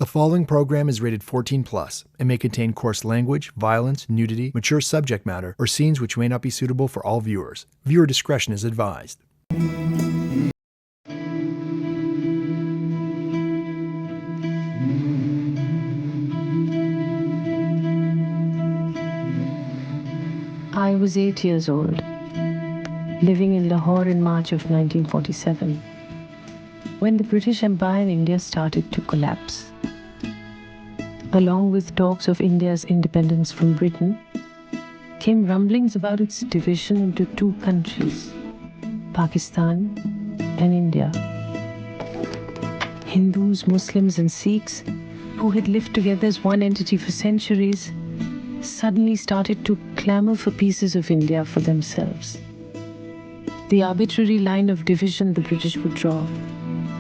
The following program is rated 14 plus and may contain coarse language, violence, nudity, mature subject matter, or scenes which may not be suitable for all viewers. Viewer discretion is advised. I was 8 years old, living in Lahore in March of 1947, when the British Empire in India started to collapse. Along with talks of India's independence from Britain, came rumblings about its division into two countries, Pakistan and India. Hindus, Muslims, and Sikhs, who had lived together as one entity for centuries, suddenly started to clamor for pieces of India for themselves. The arbitrary line of division the British would draw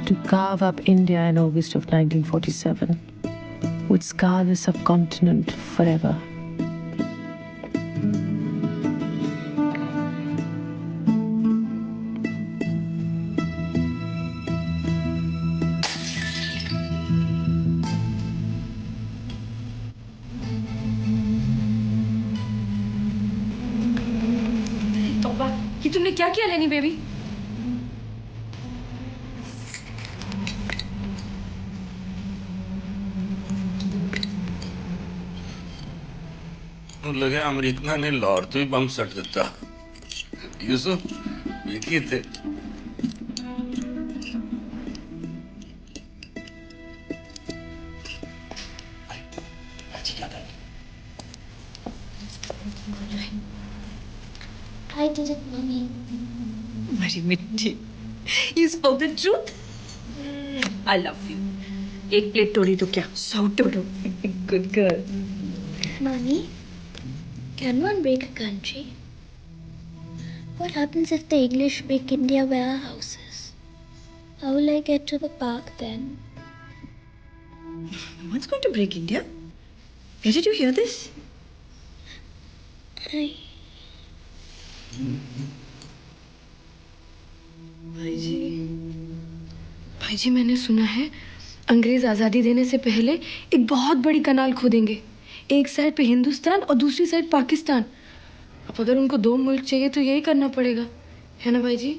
to carve up India in August of 1947 would scar the subcontinent forever. तौबा, ये तुमने क्या किया लेनी baby? लगे America ने लाहौर तो ही बम सट दिता। यूसुफ वेखी थे I did it, Mommy. Mari Mitti, you spoke the truth. I love you. एक प्लेट तोड़ी तो क्या? 100 तोड़ो. Good girl. Mommy, can one break a country? What happens if the English make India warehouses? How will I get to the park then? No one's going to break India. Where did you hear this? भाई जी मैंने सुना है अंग्रेज आज़ादी देने से पहले एक बहुत बड़ी कनाल खोदेंगे, एक साइड पे हिंदुस्तान और दूसरी साइड पाकिस्तान। अब अगर उनको दो मुल्क चाहिए तो यही करना पड़ेगा, है ना भाई जी?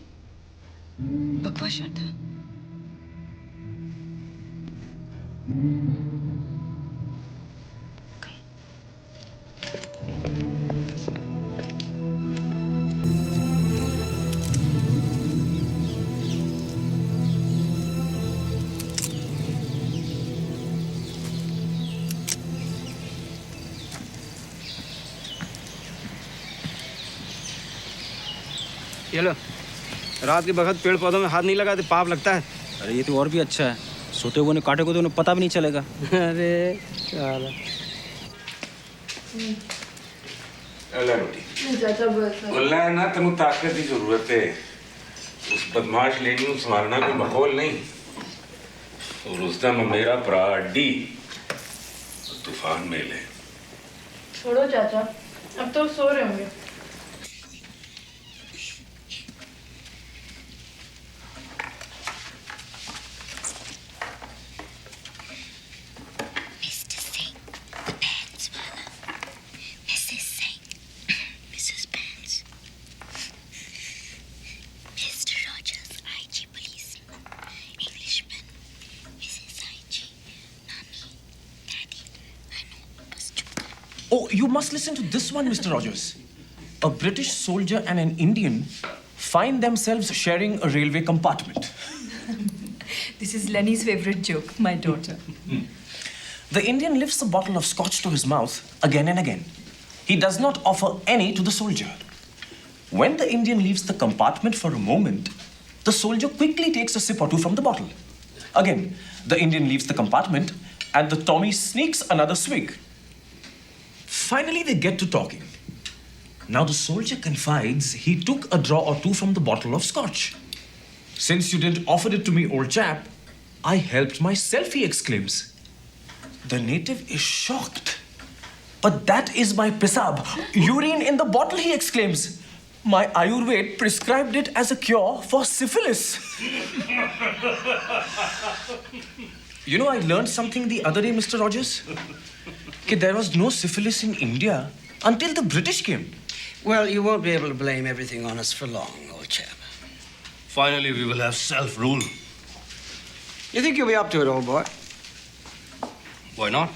बकवास था। ये लो, रात के वक्त पेड़ पौधों में हाथ नहीं लगाते पाप लगता है। अरे ये तो और भी अच्छा है, सोते हुए ने काटे को तो उन्हें पता भी नहीं चलेगा। अरे चलो अल्लाह रोटी बोलना है ना, तेनू ताकत की जरूरत है। उस बदमाश लेनी को संभालना कोई माहौल नहीं। और उस दम मेरा भरा अड्डी तूफान में ले। छोड़ो चाचा, अब तो सो रहे होंगे। Oh, you must listen to this one, Mr. Rogers. A British soldier and an Indian find themselves sharing a railway compartment. This is Lenny's favorite joke, my daughter. The Indian lifts a bottle of scotch to his mouth again and again. He does not offer any to the soldier. When the Indian leaves the compartment for a moment, the soldier quickly takes a sip or two from the bottle. Again, the Indian leaves the compartment and the Tommy sneaks another swig. Finally, they get to talking. Now the soldier confides he took a draw or two from the bottle of scotch. Since you didn't offer it to me, old chap, I helped myself, he exclaims. The native is shocked. But that is my pisab. Urine in the bottle, he exclaims. My Ayurved prescribed it as a cure for syphilis. You know, I learned something the other day, Mr. Rogers. That there was no syphilis in India until the British came. Well, you won't be able to blame everything on us for long, old chap. Finally, we will have self-rule. You think you'll be up to it, old boy? Why not?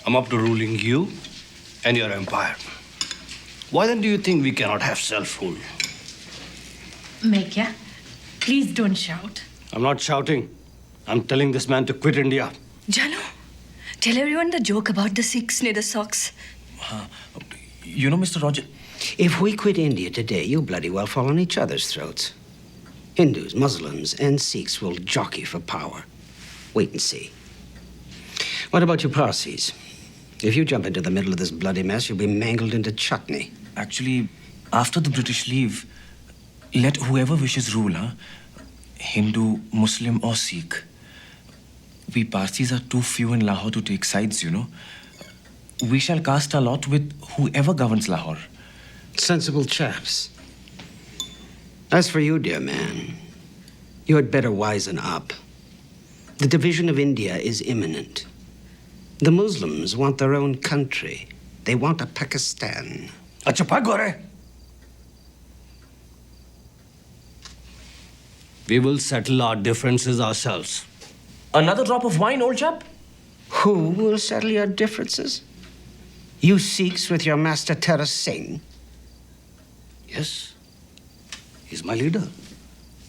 I'm up to ruling you and your empire. Why then do you think we cannot have self-rule? मैं क्या? Please don't shout. I'm not shouting. I'm telling this man to quit India. Janu, tell everyone the joke about the Sikhs near the socks. You know, Mr. Rogers... If we quit India today, you'll bloody well fall on each other's throats. Hindus, Muslims, and Sikhs will jockey for power. Wait and see. What about you Parsis? If you jump into the middle of this bloody mess, you'll be mangled into chutney. Actually, after the British leave, let whoever wishes rule, huh? Hindu, Muslim, or Sikh. We Parsis are too few in Lahore to take sides, you know. We shall cast our lot with whoever governs Lahore. Sensible chaps. As for you, dear man, you had better wisen up. The division of India is imminent. The Muslims want their own country. They want a Pakistan. अच्छा भाग गोरे. We will settle our differences ourselves. Another drop of wine, old chap? Who will settle your differences? You Sikhs with your master Tara Singh? Yes. He's my leader.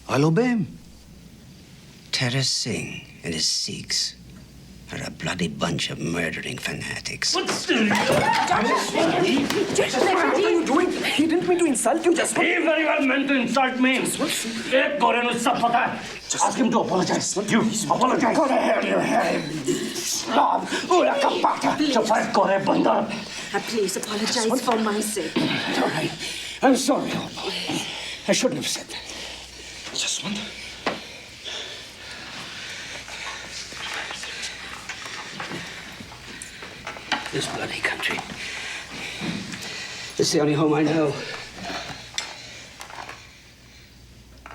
I'll obey him. Tara Singh and his Sikhs are a bloody bunch of murdering fanatics. What are you doing? He didn't mean to insult you, just... He very well meant to insult me. Ek gore nu sab pata hai. Ask him to apologize. You apologize. Go ahead, you slob. Ura kapata. Chapar gore bandar. Please apologize for my sake. All right. I'm sorry, old boy. I shouldn't have said that. Just one. This bloody country. It's the only home I know.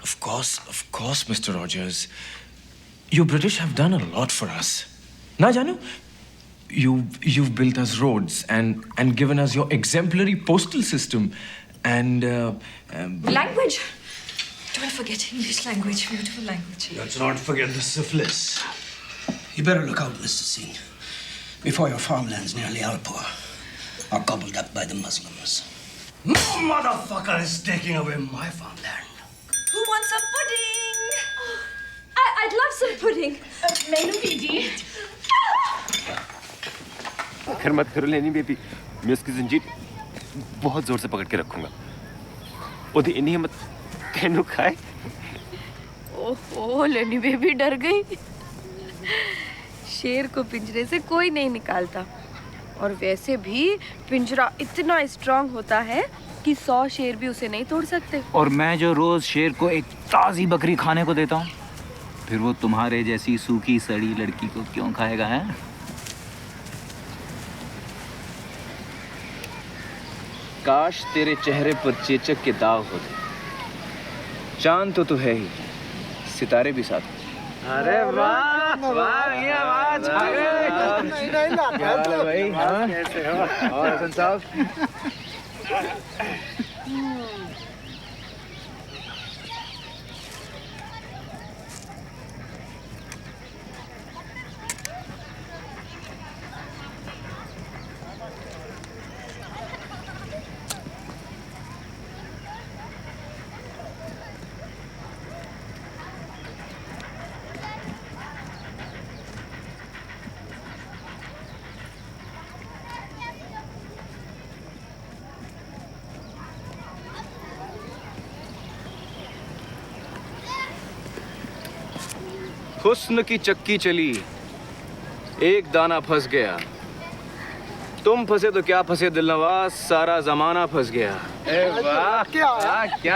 Of course, Mr. Rogers. You British have done a lot for us. Na Janu? You've built us roads and given us your exemplary postal system and... Language. Don't forget English language. Beautiful language. Let's not forget the syphilis. You better look out, Mr. Singh, before your farmlands near Lialpur are gobbled up by the Muslims. No motherfucker is taking away my farmland. Who wants some pudding? I'd love some pudding. Menu कीजिए. खैर मत करो लेनी baby, मैं उसकी जंजीर बहुत जोर से पकड़ के रखूंगा. ओदी इन्हीं हिम्मत तेनू खाए. ओह लेनी बेबी डर गई. शेर को पिंजरे से कोई नहीं निकालता और वैसे भी पिंजरा इतना स्ट्रांग होता है कि 100 शेर भी उसे नहीं तोड़ सकते. और मैं जो रोज शेर को एक ताजी बकरी खाने को देता हूँ, फिर वो तुम्हारे जैसी सूखी सड़ी लड़की को क्यों खाएगा है? काश तेरे चेहरे पर चेचक के दाग होते. चांद तो तू है ही, सितारे भी साथ. अरे वाह वाह भैया वाह, छा गए. नहीं भाई, हाँ कैसे हो? और हसन साहब? हुस्न की चक्की चली, एक दाना फंस गया. तुम फंसे तो क्या फंसे दिलनवाज, सारा जमाना फंस गया. वाह क्या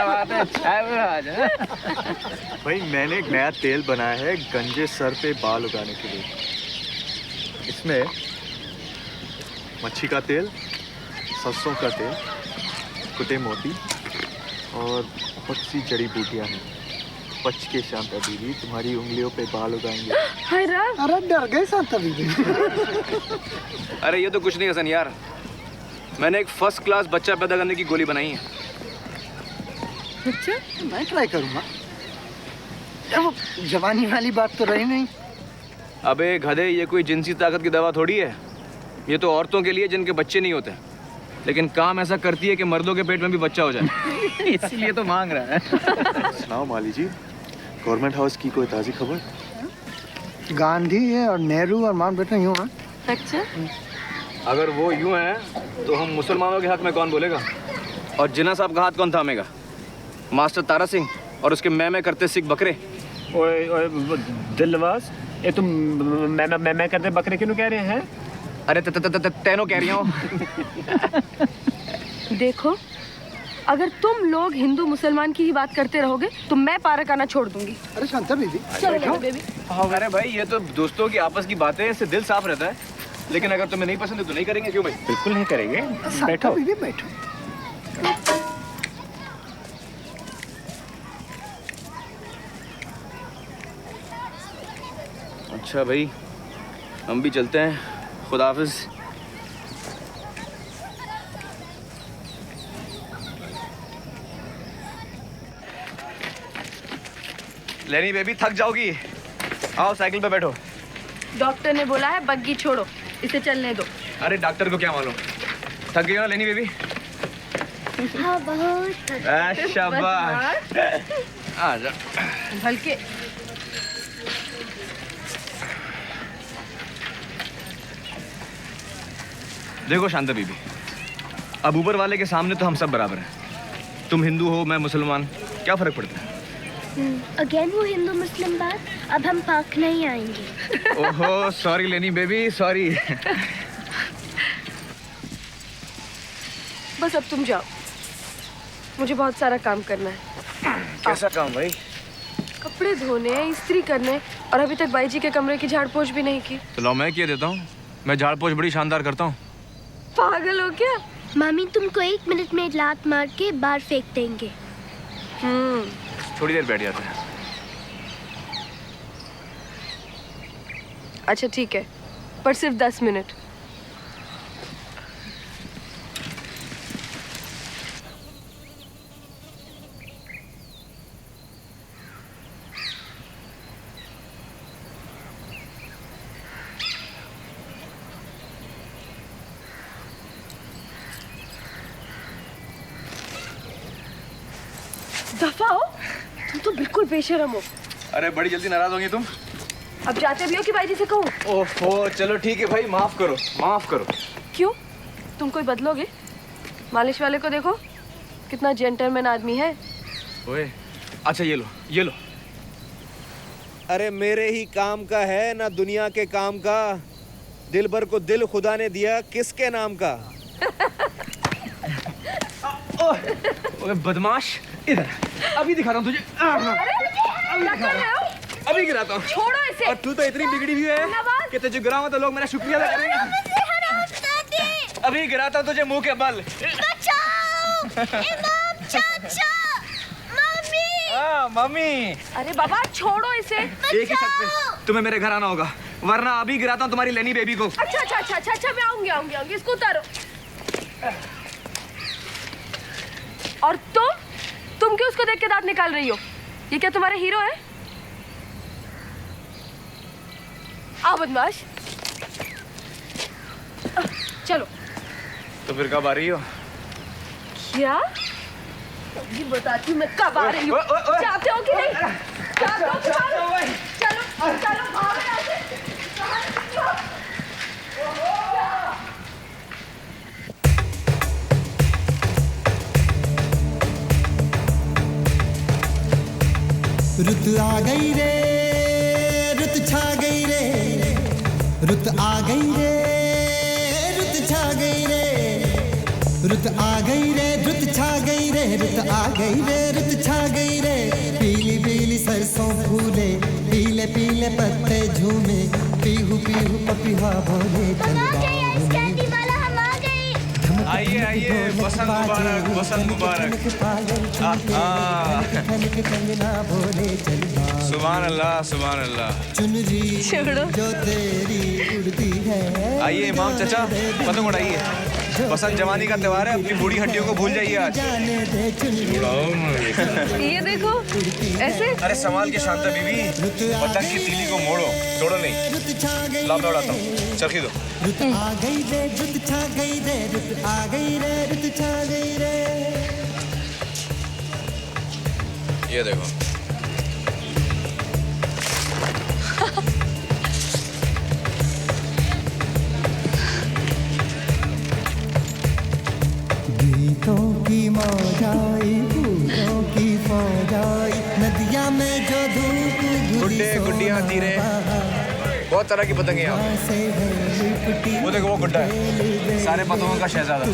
बात है. अच्छा है आज. भाई मैंने एक नया तेल बनाया है गंजे सर पे बाल उगाने के लिए. इसमें मच्छी का तेल, सरसों का तेल, कुटे मोती और बहुत सी जड़ी बूटियां हैं. बच के शांता दीदी, तुम्हारी उंगलियों पे बाल उगाएंगे। हाय राम। अरे डर गए शांता दीदी। अरे ये तो कुछ नहीं हसन यार, मैंने एक फर्स्ट क्लास बच्चा पैदा करने की गोली बनाई है। अच्छा, मैं ट्राई करूंगा। वो जवानी वाली बात तो रही नहीं। अबे गधे, ये कोई जिनसी ताकत की दवा थोड़ी है। ये तो औरतों के लिए जिनके बच्चे नहीं होते, लेकिन काम ऐसा करती है कि मर्दों के पेट में भी बच्चा हो जाए। इसलिए तो मांग रहा है। सुनाओ माली जी, गवर्नमेंट हाउस की कोई ताज़ी खबर? गांधी है और नेहरू और माउंटबेटन यूं हैं। अच्छा, अगर वो यूं है तो हम मुसलमानों के हक में कौन बोलेगा? और जिन्ना साहब का हाथ कौन थामेगा? मास्टर तारा सिंह और उसके मैं करते सिख बकरे। ओए ओए दिलवास, ये तुम मैं करते बकरे क्यों कह रहे हैं? अरे तेनो कह रही हूँ। देखो, अगर तुम लोग हिंदू मुसलमान की ही बात करते रहोगे तो मैं पार्क आना छोड़ दूंगी। अरे शांता दीदी, चलो बेबी। अरे भाई, ये तो दोस्तों की आपस की बातें हैं, इससे दिल साफ रहता है। लेकिन अगर तुम्हें नहीं पसंद है तो नहीं करेंगे। क्यों भाई? बिल्कुल नहीं करेंगे। बैठो दीदी, बैठो। अच्छा भाई, हम भी चलते हैं। खुदा हाफिज। लेनी बेबी, थक जाओगी, आओ साइकिल पे बैठो। डॉक्टर ने बोला है बग्गी छोड़ो, इसे चलने दो। अरे डॉक्टर को क्या मालूम, थक गई हो लेनी बेबी? हाँ, बहुत। शाबाश, आ जा। हल्के। देखो शांता बीबी, अब ऊपर वाले के सामने तो हम सब बराबर हैं। तुम हिंदू हो, मैं मुसलमान, क्या फर्क पड़ता है? अगेन वो हिंदू मुस्लिम बात, अब हम पाक नहीं आएंगे। ओहो, सॉरी लेनी बेबी, सॉरी। बस अब तुम जाओ, मुझे बहुत सारा काम करना है। कैसा काम भाई? कपड़े धोने, इस्त्री करने, और अभी तक बाई जी के कमरे की झाड़ पोछ भी नहीं की। तो लो मैं किए देता हूँ, मैं झाड़ पोछ बड़ी शानदार करता हूँ। पागल हो क्या? मामी तुमको 1 मिनट में लात मार के बाहर फेंक देंगे। थोड़ी देर बैठ जाते हैं। अच्छा ठीक है, पर सिर्फ 10 मिनट। दफा हो, तुम तो बिल्कुल बेशरम हो। अरे बड़ी जल्दी नाराज होंगी तुम। अब जाते भी हो कि भाई जी से कहूँ? ओहो, चलो ठीक है भाई, माफ करो, माफ करो। क्यों, तुम कोई बदलोगे? मालिश वाले को देखो, कितना जेंटलमैन आदमी है। ओए, अच्छा ये लो, ये लो। अरे मेरे ही काम का है ना दुनिया के काम का। दिल भर को दिल खुदा ने दिया, किसके नाम का? ओए बदमाश, इधर अभी दिखा रहा हूँ तुझे। अभी गिराता हूँ। छोड़ो इसे। और तू तो इतनी बिगड़ी हुई है कि तुझे गिराऊंगा तो लोग मेरा शुक्रिया अदा करेंगे। अभी गिराता हूँ तुझे मुंह के बल। इमाम चाचा, मम्मी। मम्मी। अरे बाबा छोड़ो इसे। एक ही शर्त पे तुम्हें मेरे घर आना होगा, वरना अभी गिराता हूँ तुम्हारी लेनी बेबी को। अच्छा अच्छा अच्छा अच्छा अच्छा, मैं आऊंगी, इसको उतारो। और तुम क्यों उसको देख के दांत निकाल रही हो? ये क्या तुम्हारे हीरो है? आओ बदमाश, चलो। तो फिर कब आ रही हो? क्या? ये बताती हूँ मैं कब आ रही हूँ। चाहते हो कि नहीं? चाहते हो? चलो चलो भागो यहाँ से। रुत आ गई रे, रुत छा गई रे, रुत आ गई रे, रुत छा गई रे, रुत आ गई रे, रुत छा गई रे, रुत आ गई रे, रुत छा गई रे। पीली पीली सरसों फूले, पीले पीले पत्ते झूमे, पीहू पीहू पपीहा बोले। हम आ गए, आइस कैंडी वाला हम आ गए। ढम आइए आइए, बसंत मुबारक, बसंत मुबारक। सुभान अल्लाह, सुभान अल्लाह। छोड़ो। आइए इमाम चाचा, पतंग उड़ाइए। बसंत जवानी का त्योहार है, अपनी बूढ़ी हड्डियों को भूल जाइए आज। ये देखो ऐसे। अरे संभाल के शांता बीबी, पतंग की तीली को मोड़ो, तोड़ो नहीं। लाओ मैं उड़ाता हूँ, चरखी दो। रुत आ गई रे, रुत छा गई रे, रुत आ गई रे, रुत छा गई रे। ये देखो। गीतों की मौज आई, फूलों की फौज आई, नदिया में जो धूप गुड्डे गुड्डियाँ तीरे, बहुत तरह की पतंगे यहाँ। वो देखो वो गुड्डा है, सारे पतंगों का शहजादा।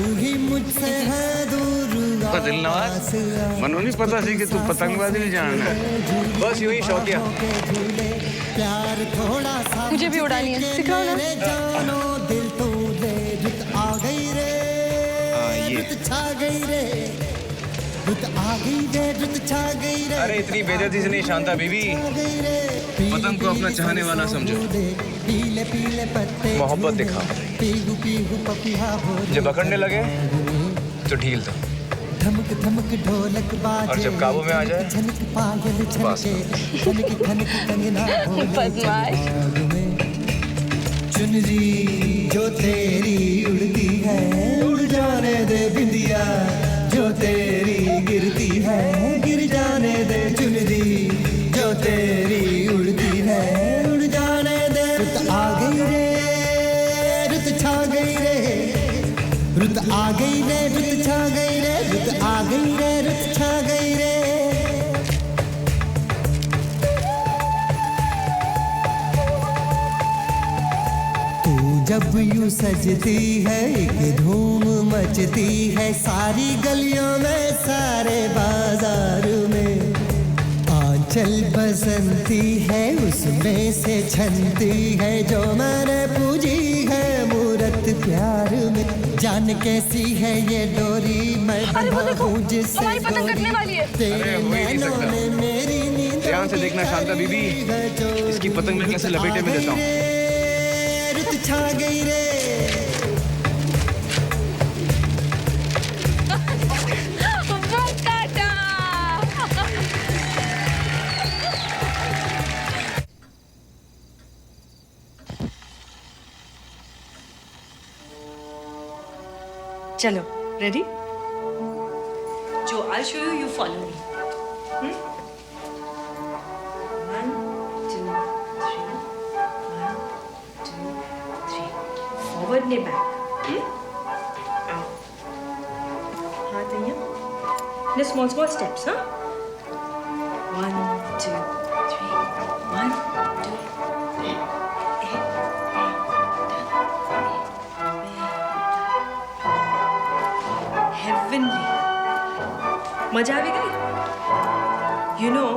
दिलनवाज, मनु नहीं पता सी कि तू पतंगबाजी भी जानना है। बस यूं ही शौकिया। मुझे भी उड़ानी है, सिखाओ ना। दिल तो दे, रुत आ गई रे, रुत छा गई रे, रुत आ गई रे, रुत छा गई रे। अरे इतनी बेइज्जती से नहीं शांता बीबी, पतंग को अपना चाहने वाला समझो, मोहब्बत दिखाओ। जब अकड़ने लगे तो ढील दो, धमक धमक ढोलक बाजे, और जब काबू में आ जाए झनक पायल छनके, खनक खनक कंगना बदमाश। चुनरी जो तेरी उड़ती है, उड़ जाने दे बिंदिया, जो तेरी गिरती है, गिर जाने दे। चुनरी जो तेरी उड़ती है, उड़ जाने दे। रुत आ गई रे, रुत छा गई रे, रुत आ गई रे, रुत छा गई रे, रुत आ गई रे, रुत छा गई रे। तू जब यूं सजती है, एक धूम मचती है सारी गलियों में, सारे बाजार में। आंचल बसंती है, उसमें से छनती है, जो मैंने पूजी है मूरत प्यार में। जान कैसी है ये डोरी, मैं बंधा हूँ जिससे गोरी, तेरे नैनों ने मेरी नींद। ध्यान से देखना शांता बीबी, इसकी पतंग में कैसे लपेटे में देता हूँ। रुत छा गई रे। चलो, रेडी? जो I'll show you, you follow me. 1, 2, 3. 1, 2, 3. Forward and back. Out. हाथ यहाँ. In small steps, huh? 1, 2, 3. 1, 2, 3. Heavenly. मजा आ गई? You know,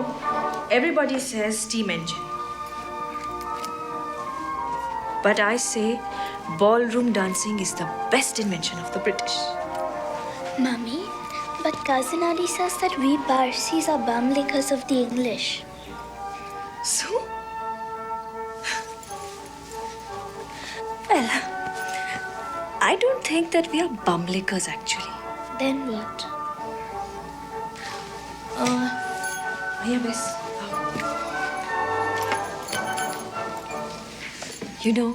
everybody says steam engine. But I say ballroom dancing is the best invention of the British. Mummy, but Cousin Ali says that we Parsis are bum lickers of the English. So? Well, I don't think that we are bum lickers actually. Then what? Yes. You know,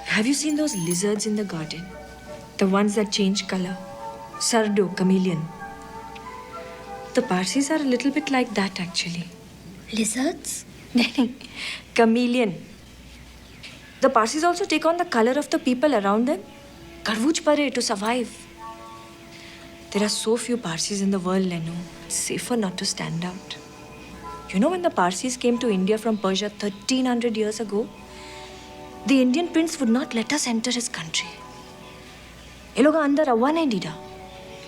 have you seen those lizards in the garden? The ones that change color? Sardo, chameleon. The Parsis are a little bit like that actually. Lizards? Chameleon. The Parsis also take on the color of the people around them. Karvuj pare to survive. There are so few Parsis in the world, Lenu. It's safer not to stand out. You know, when the Parsis came to India from Persia 1300 years ago, the Indian prince would not let us enter his country. ये लोग अंदर आवा नहीं दीदा.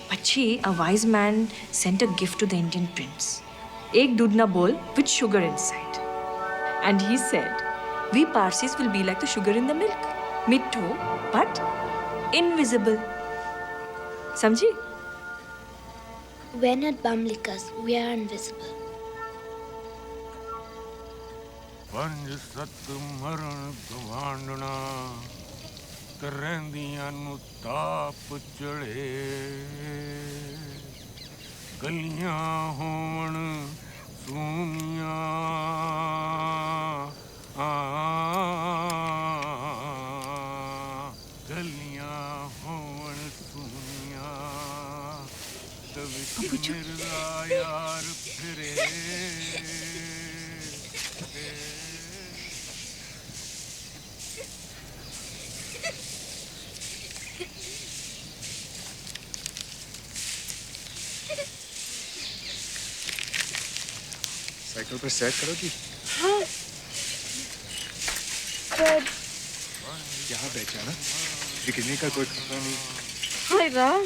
Pachi, a wise man, sent a gift to the Indian prince. एक दूधना bowl with sugar inside. And he said, we Parsis will be like the sugar in the milk. Mitto, but invisible. समझी? We're not bumlikas. We are invisible. ਪੰਜ ਸੱਤ ਮਰਨ ਗਵਾਂਡਣਾ ਕਰੰਦੀਆਂ ਨੂੰ ਤਾਪ ਚੜੇ ਗਲੀਆਂ ਹੋਣ ਸੂਨੀਆਂ ਗਲੀਆਂ ਹੋਣ ਸੂਨੀਆਂ ਤਵਿ ਮੇਰਾ ਯਾਰ ਫਿਰੇ साइकिल पर सेट करोगी? हाँ। पर यहाँ बैठ जाना, गिरने का कोई खतरा नहीं। हाय राम।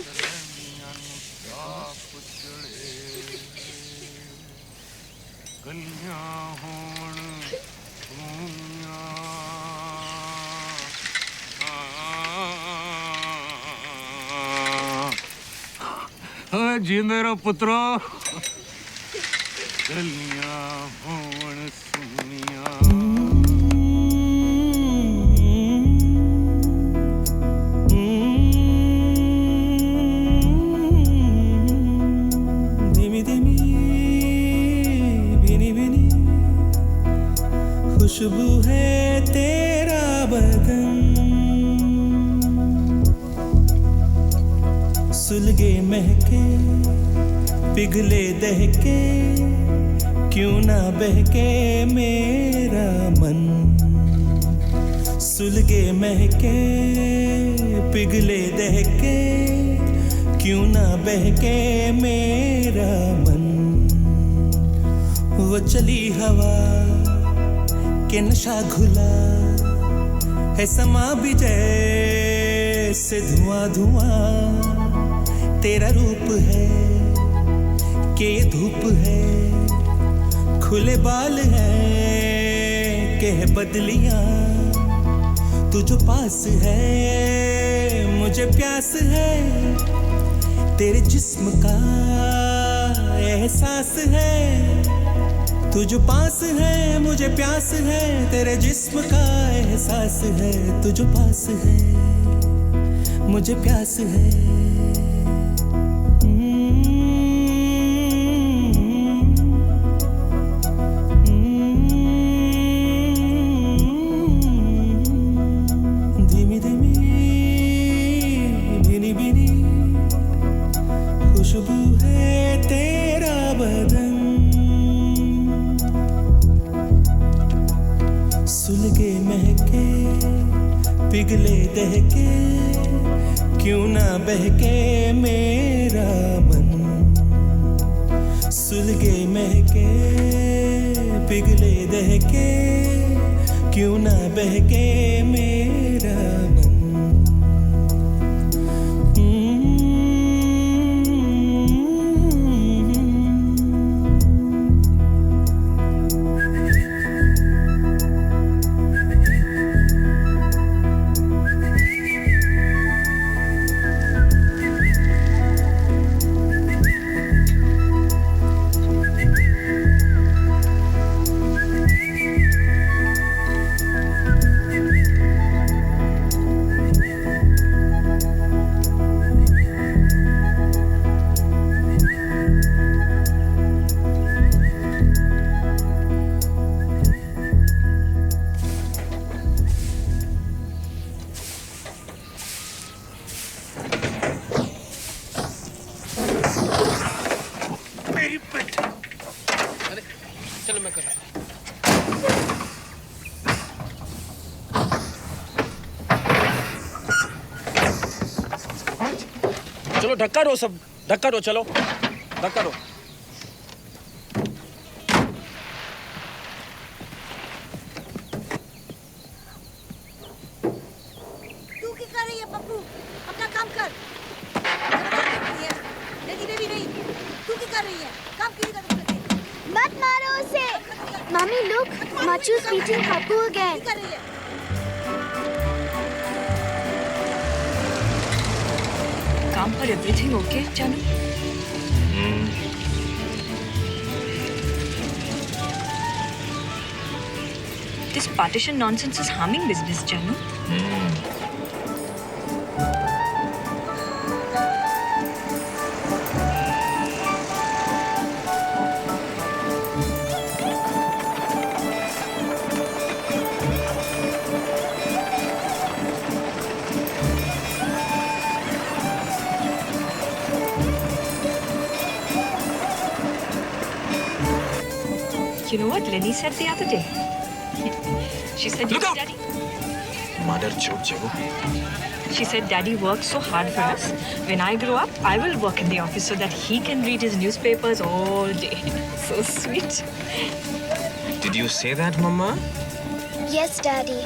जींदे रहो पुत्रो गलियां होण सुनिया धीमी धीमी भीनी भीनी खुशबू है तेरा बदन सुलगे महके पिघले दहके क्यों ना बहके मेरा मन सुलगे महके पिघले दहके क्यों ना बहके मेरा मन वो चली हवा के नशा घुला है समा भी जैसे धुआं धुआं तेरा रूप है कि ये धूप है खुले बाल है कि है बदलियां तू जो पास है मुझे प्यास है तेरे जिस्म का एहसास है तू जो पास है मुझे प्यास है तेरे जिस्म का एहसास है तू जो पास है मुझे प्यास है पिघले दहके क्यों ना बहके मेरा मन सुलगे महके पिघले दहके क्यों ना बहके मेरा मन चलो धक्का दो सब धक्का दो चलो धक्का दो तू क्या कर रही है पप्पू अपना काम कर नहीं तू क्या कर रही है काम क्यों कर रही है मत मारो उसे Mommy, look, Machu's beating Pappu again. for everything okay, Janu? This partition nonsense is harming business, Janu. You know what Lenny said the other day? She said, Look out! Daddy. Mother choke, Jago. She said, Daddy works so hard for us. When I grow up, I will work in the office so that he can read his newspapers all day. So sweet. Did you say that, Mama? Yes, Daddy.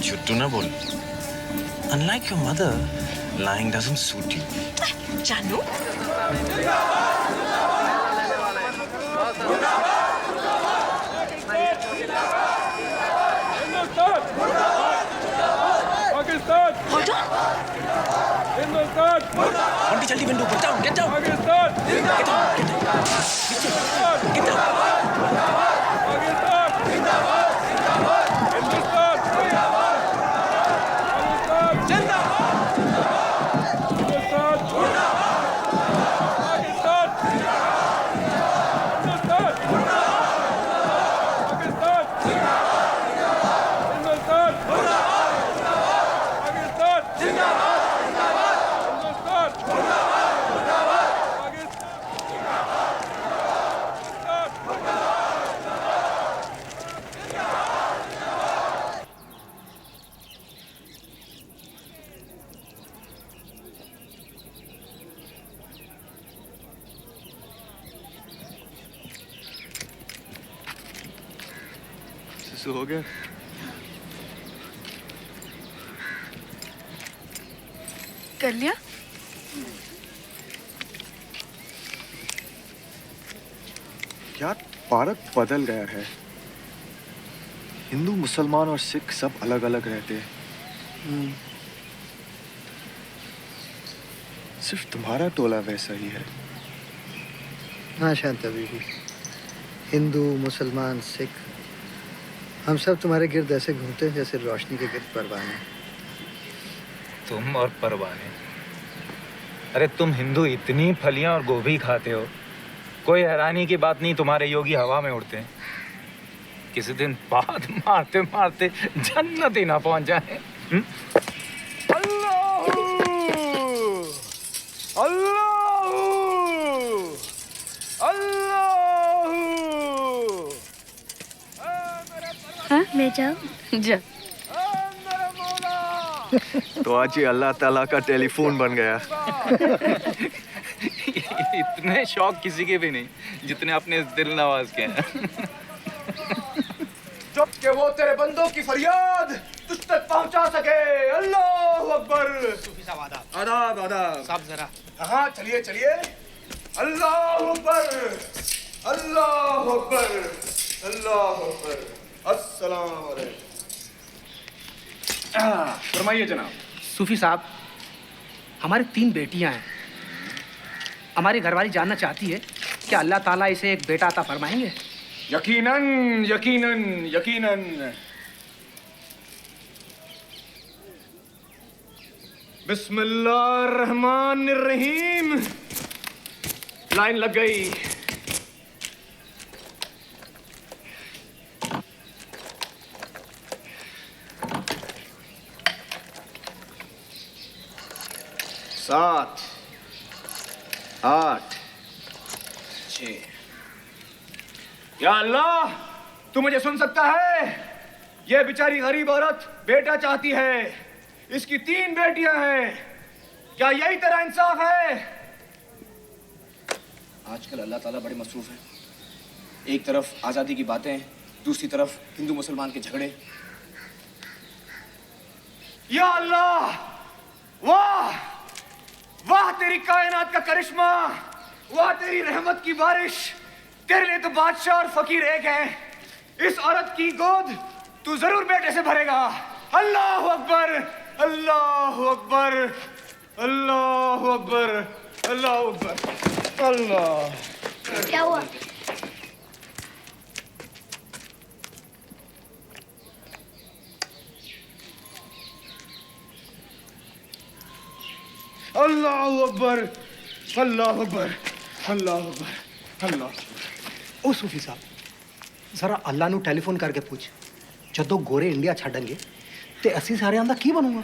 Jhuttu na bol. Unlike your mother, lying doesn't suit you. Janu? Pakistan Hold on. Hindustan Auntie, jaldi window, get down, get down. Pakistan Get down, get down. Get down. Pakistan Hindustan हो गया कर लिया यार भारत बदल गया है। हिंदू मुसलमान और सिख सब अलग अलग रहते हैं। सिर्फ तुम्हारा टोला वैसा ही है। हाँ शांता बीबी, हिंदू मुसलमान सिख हम सब तुम्हारे गिर्द ऐसे घूमते हैं जैसे रोशनी के गिर्द परवाने। तुम और परवाने? अरे तुम हिंदू इतनी फलियां और गोभी खाते हो, कोई हैरानी की बात नहीं तुम्हारे योगी हवा में उड़ते हैं। किसी दिन बात मारते मारते जन्नत ही ना पहुंच जाए। हाँ मैं जाऊँ? जा। तो आज ये अल्लाह ताला का टेलीफोन बन गया। इतने शौक किसी के भी नहीं जितने अपने दिल नवाज के हैं। जब के वो तेरे बंदों की फरियाद तुझ तक पहुंचा सके। अल्लाह अकबर। सूफी साहब आदाब। आदाब आदाब। साहब जरा। हाँ चलिए चलिए। अल्लाह अकबर। अल्लाह अकबर। अल्लाह अकबर। अस्सलाम वालेकुम। फरमाइए जनाब। सूफी साहब, हमारी 3 बेटियां हैं। हमारी घरवाली जानना चाहती है कि अल्लाह ताला इसे एक बेटा अता फरमाएंगे। यकीनन यकीनन यकीनन। बिस्मिल्लाहिर्रहमानिर्रहीम। लाइन लग गई। सात, 8, 6। या अल्लाह, तू मुझे सुन सकता है? ये बेचारी गरीब औरत बेटा चाहती है। इसकी 3 बेटियां हैं। क्या यही तेरा इंसाफ है? आजकल अल्लाह ताला बड़े मसरूफ हैं। एक तरफ आज़ादी की बातें, दूसरी तरफ हिंदू मुसलमान के झगड़े। या अल्लाह, वाह वाह तेरी कायनात का करिश्मा, वाह तेरी रहमत की बारिश। तेरे लिए तो बादशाह और फकीर एक हैं। इस औरत की गोद तू जरूर बेटे से भरेगा। अल्लाह अकबर। अल्लाह अकबर, अल्लाह अकबर, अल्लाह अकबर, अल्लाह। क्या हुआ? अल्लाह अकबर, अल्लाह अकबर, अल्लाह अकबर, अल्लाह। ओ सूफी साहब, जरा अल्लाह नू टेलीफोन करके पूछ, जदों गोरे इंडिया छड़नगे ते असी सारे आंदा की बनूंगा?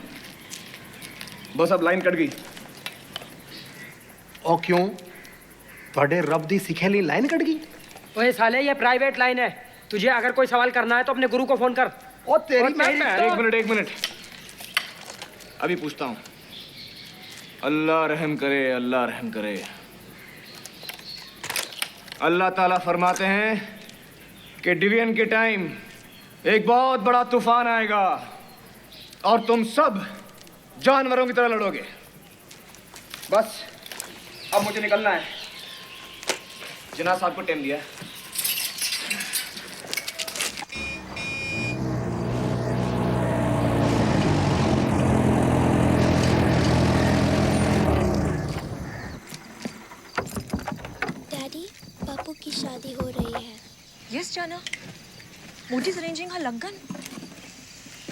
बस अब लाइन कट गई। ओ क्यों? बड़े रब दी सिखे ली लाइन कट गई? ओए साले, ये प्राइवेट लाइन है। तुझे अगर कोई सवाल करना है तो अपने गुरु को फोन कर। ओ तेरी एक मिनट अभी पूछता हूँ। अल्लाह रहम करे, अल्लाह रहम करे। अल्लाह ताला फरमाते हैं कि डिवीजन के टाइम एक बहुत बड़ा तूफान आएगा और तुम सब जानवरों की तरह लड़ोगे। बस अब मुझे निकलना है। जिन्ना साहब को टाइम दिया है। डैडी, पापू की शादी हो रही है। Yes, Jana. Moody's arranging her Laggan.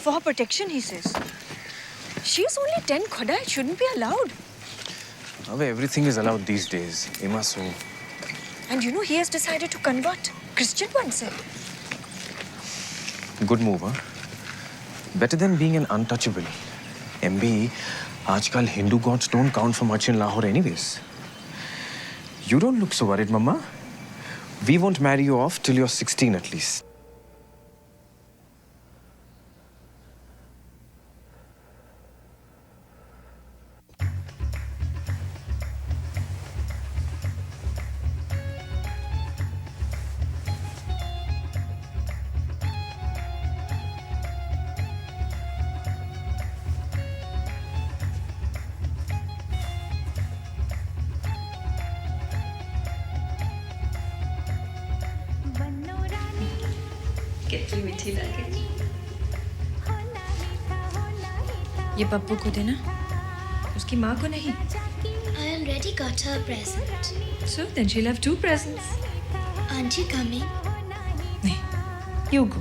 For her protection, he says. She's only 10 khoda. It shouldn't be allowed. Abbe, everything is allowed these days. Emma so. And you know, he has decided to convert Christian oneself. Good move, huh? Better than being an untouchable. MB, आजकल Hindu gods don't count for much in Lahore anyways. You don't look so worried, Mama. We won't marry you off till you're 16 at least. कितनी मीठी लगे। ये पप्पू को देना, उसकी माँ को नहीं। I already got her a present. So then she'll have 2 presents. Aren't you coming? You go.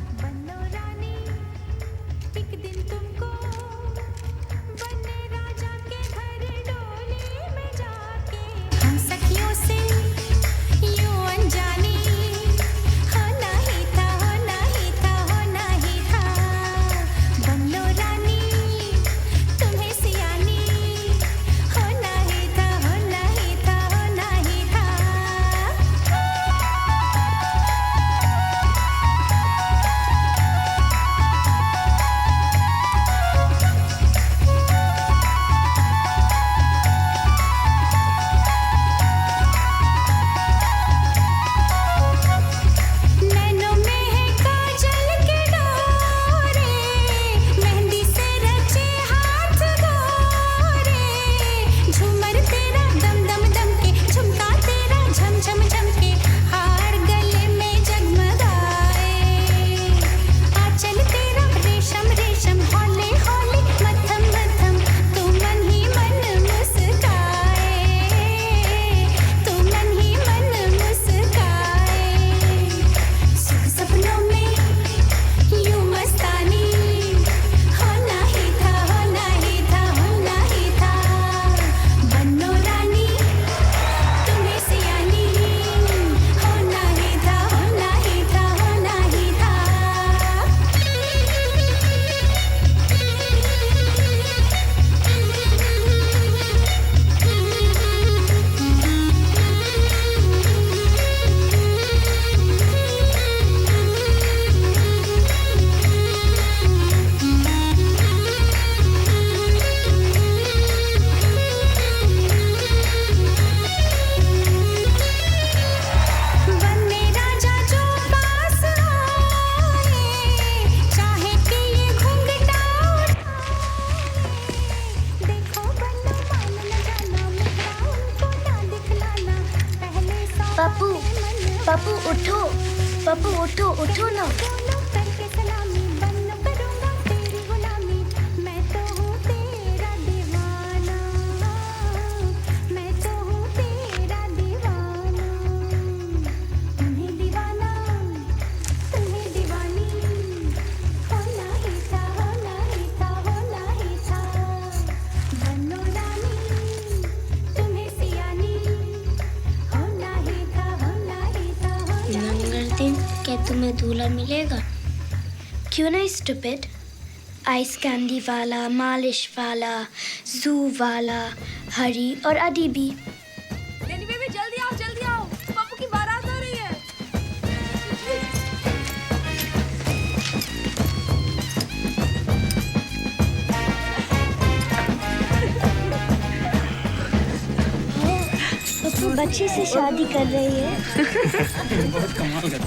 वाला मिलेगा। क्यों नहीं स्टूपिड? आइस कैंडी वाला, मालिश वाला, जू वाला, हरी और अदी भी। लेनी बेबी जल्दी आओ, पप्पू की बारात आ रही है। पप्पू बच्ची से शादी कर रही है। बहुत कमाल कर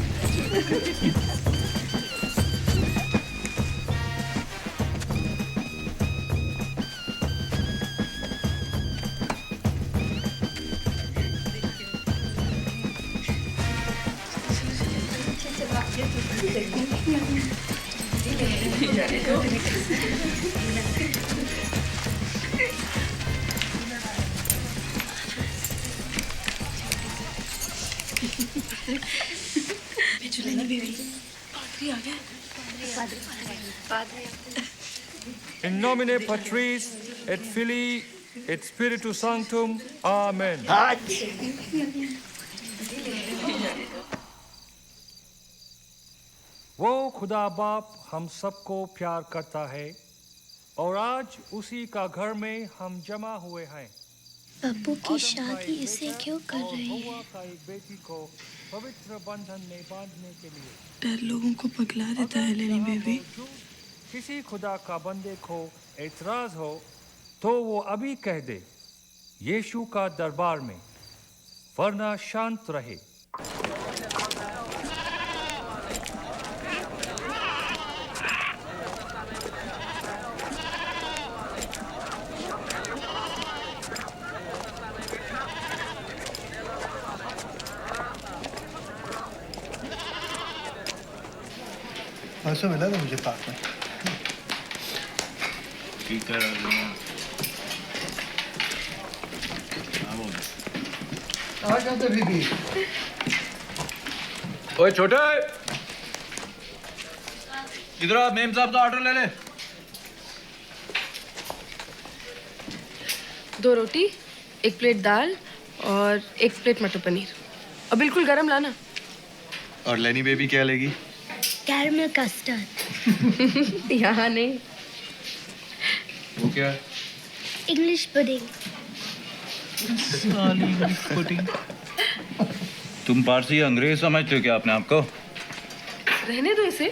In nomine Patris et Filii et Spiritus Sanctum. Amen. वो खुदा बाप हम सबको प्यार करता है और आज उसी का घर में हम जमा हुए हैं। पप्पू की शादी इसे क्यों कर रही है? एक बेटी को पवित्र बंधन में बांधने के लिए। डर लोगों को पगला देता है लेनी बेबी। किसी खुदा का बंदे को एतराज हो तो वो अभी कह दे यीशु का दरबार में, वरना शांत रहे। परसों मिला था मुझे पार्क में। ठीक है आ जाते बीबी। ओए छोटे, इधर आ, मेम साहब का ऑर्डर ले ले। 2 रोटी, 1 प्लेट दाल और 1 प्लेट मटर पनीर, और बिल्कुल गरम लाना। और लेनी बेबी क्या लेगी? Caramel custard. यहाँ नहीं। वो क्या है? English pudding. तुम पारसी अंग्रेज समझते हो क्या अपने आप को? रहने दो इसे,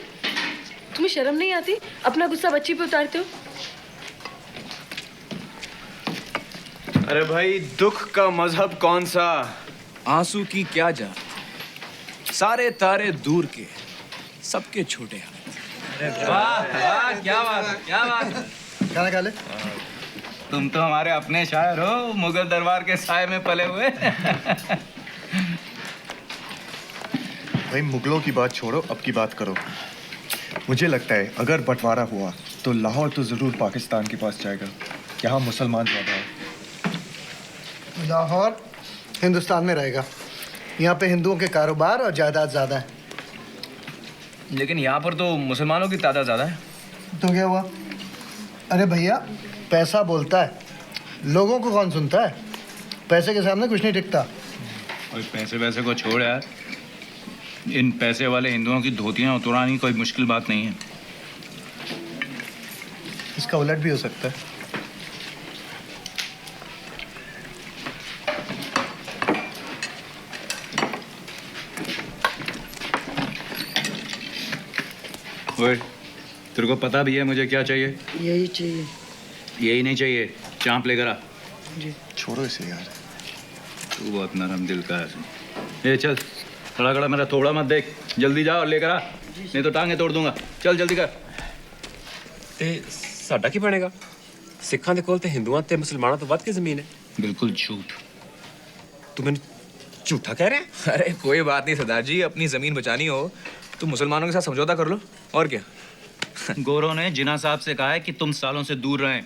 तुम्हें शर्म नहीं आती? अपना गुस्सा बच्ची पे उतारते हो। अरे भाई, दुख का मजहब कौन सा, आंसू की क्या जा, सारे तारे दूर के, सबके छोटे हाथ। अरे वाह वाह, क्या बात, क्या बात। खाना खा ले। तुम तो हमारे अपने शायर हो, मुगल दरबार के साए में पले हुए। भाई मुगलों की बात छोड़ो, अब की बात करो। मुझे लगता है अगर बंटवारा हुआ तो लाहौर तो जरूर पाकिस्तान के पास जाएगा। यहाँ मुसलमान ज्यादा है। लाहौर हिंदुस्तान में रहेगा। यहाँ पे हिंदुओं के कारोबार और जायदाद ज्यादा है। लेकिन यहाँ पर तो मुसलमानों की तादाद ज्यादा है। तो क्या हुआ? अरे भैया, पैसा बोलता है, लोगों को कौन सुनता है? पैसे के सामने कुछ नहीं टिकता। और पैसे वैसे को छोड़ यार, इन पैसे वाले हिंदुओं की धोतियां उतरानी कोई मुश्किल बात नहीं है। इसका उलट भी हो सकता है। ओए, तेरे को पता भी है मुझे क्या चाहिए? यही चाहिए। यही नहीं चाहिए, चांप लेकर आ। जी। छोड़ो इसे यार। तू बहुत नरम दिल का है। ये चल, खड़ा खड़ा मेरा थोड़ा मत देख, जल्दी जा और लेकर आ, नहीं तो टांगे तोड़ दूंगा। चल जल्दी कर। ਤੇ ਸਾਡਾ ਕੀ ਬਣੇਗਾ? ਸਿੱਖਾਂ ਦੇ ਕੋਲ ਤੇ ਹਿੰਦੂਆਂ ਤੇ ਮੁਸਲਮਾਨਾਂ ਤੋਂ ਵੱਧ ਕੇ ਜ਼ਮੀਨ ਹੈ। बिल्कुल झूठ। तू मैंने झूठा कह रहा है? अरे कोई बात नहीं सरदार जी, अपनी जमीन बचानी हो तो मुसलमानों के साथ समझौता कर लो, और क्या। गोरों ने जिना साहब से कहा है कि तुम सालों से दूर रहें,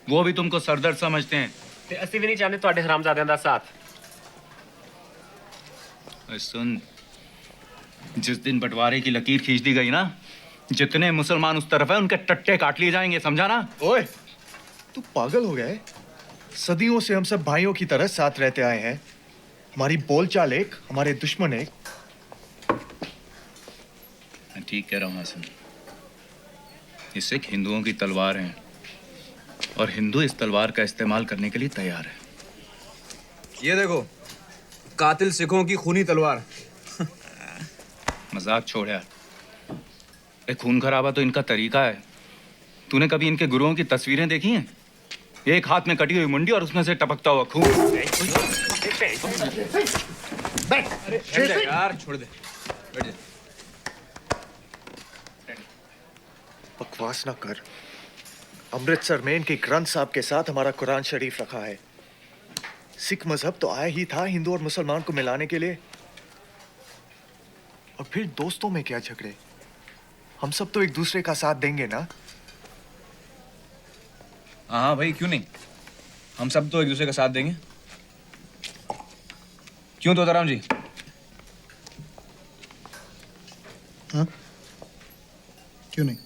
वो भी तुमको सरदर्द समझते हैं। ਤੇ ਅਸੀਂ ਵੀ ਨਹੀਂ ਚਾਹੁੰਦੇ ਤੁਹਾਡੇ ਹਰਾਮਜ਼ਾਦਿਆਂ ਦਾ ਸਾਥ। सुन, जिस दिन बंटवारे की लकीर खींच दी गई ना, जितने मुसलमान उस तरफ है उनके टट्टे काट लिए जाएंगे, समझा ना? ओए, तू पागल हो गया है? सदियों से हम सब भाइयों की तरह साथ रहते आए हैं। हमारी बोलचाल एक, हमारे दुश्मन एक। ठीक कह रहा हूँ हसन। ये सिख हिंदुओं की तलवार हैं और हिंदू इस तलवार का इस्तेमाल करने के लिए तैयार है। ये देखो, कातिल सिखों की खूनी तलवार। मजाक छोड़ यार। खून खराबा तो इनका तरीका है। तूने कभी इनके गुरुओं की तस्वीरें देखी हैं? एक हाथ में कटी हुई मुंडी और उसमें से टपकता हुआ खून। यार छोड़ दे, बैठ जा। बकवास ना कर। अमृतसर में इनके ग्रंथ साहब के साथ हमारा कुरान शरीफ रखा है। सिख मजहब तो आया ही था हिंदू और मुसलमान को मिलाने के लिए। और फिर दोस्तों में क्या झगड़े? हम सब तो एक दूसरे का साथ देंगे ना। हाँ भाई, क्यों नहीं, हम सब तो एक दूसरे का साथ देंगे। क्यों तोताराम जी? हाँ, क्यों नहीं?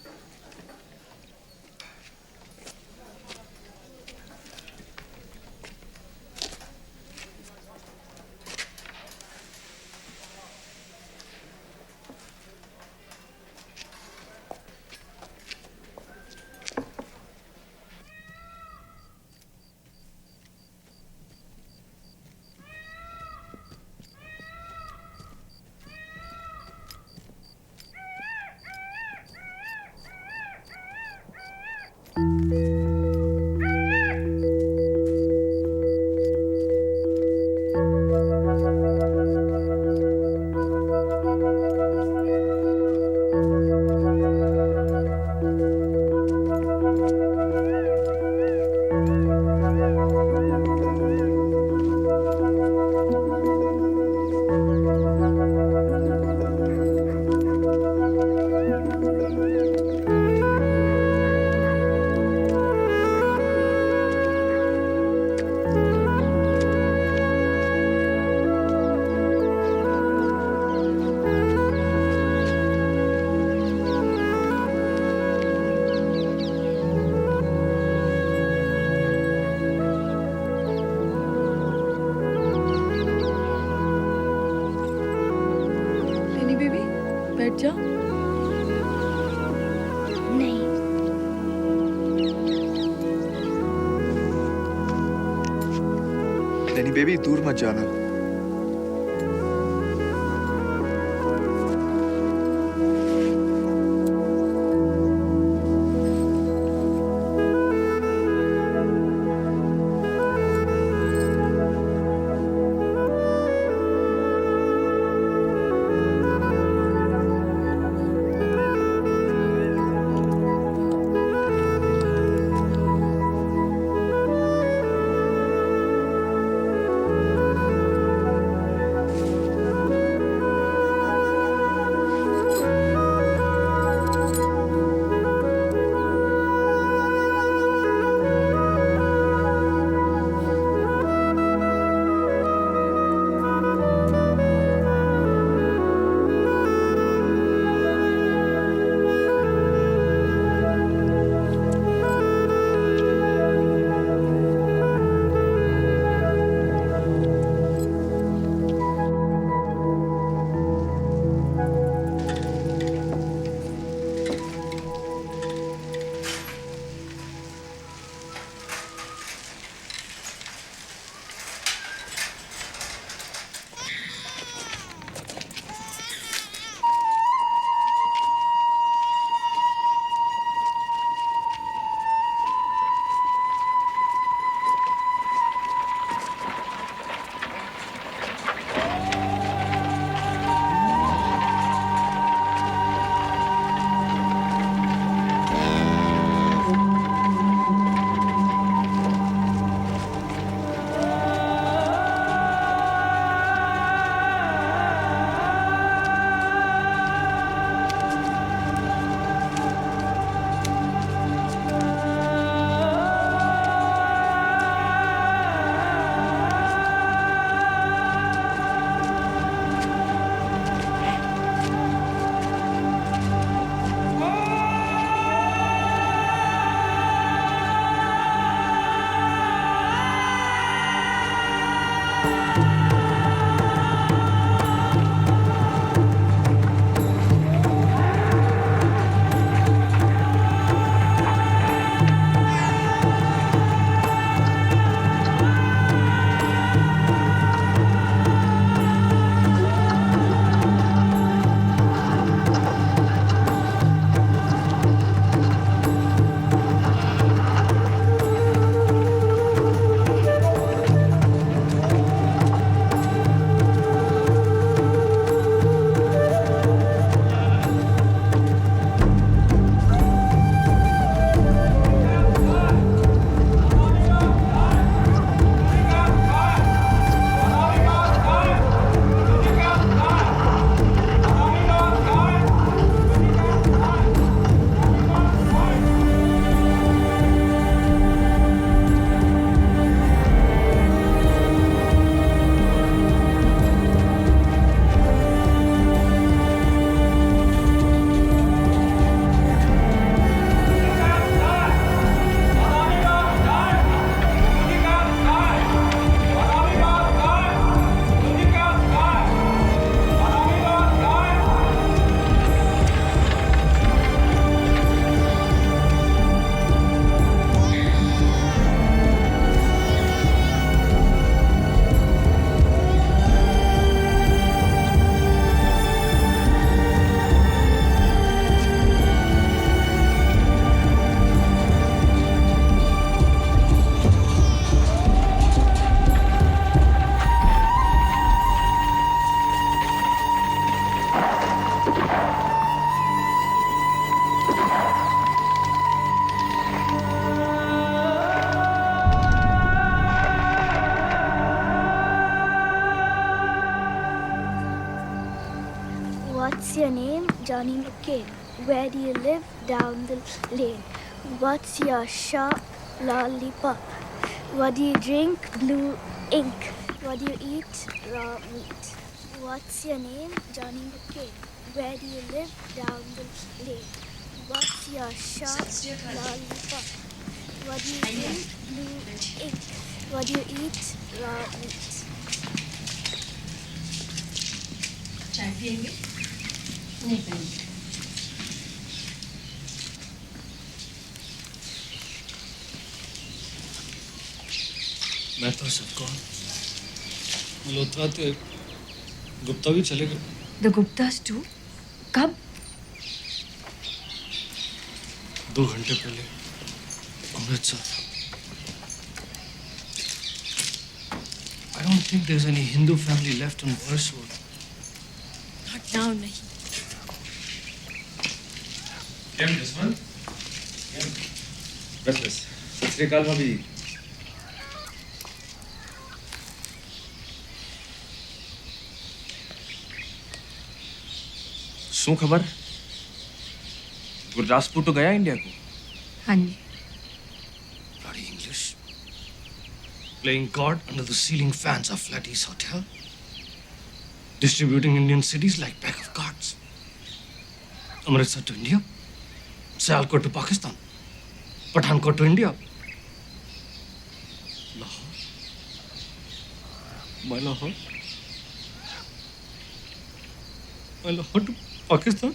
बैठ जाओ। नहीं, नैनी बेबी, दूर मत जाना। Johnny McCain? Where do you live? Down the lane. What's your shop? Lollipop. What do you drink? Blue ink. What do you eat? Raw meat. What's your name? Johnny McCain. Where do you live? Down the lane. What's your shop? Lollipop. What do you drink? Blue ink. What do you eat? Raw meat. चाय पिएंगे? नहीं पिएंगे। मैं तो सबको मल्होत्रा थे, गुप्ता भी चले गए। The Guptas too? कब? 2 घंटे पहले Amritsar. I don't think there's any Hindu family left in Warsaw. Not now, नहीं। क्या जसवंत? बस बस। सत श्री अकाल भाभी। શું ખબર? गुरदासपुर तो गया इंडिया को। हाँ जी। Bloody English. Playing God under the ceiling fans of Flatty's Hotel. Distributing Indian cities like pack of cards. Amritsar to India. Sialkot to Pakistan. Pathankot to India. Lahore. My Lahore. My Lahore to Pakistan.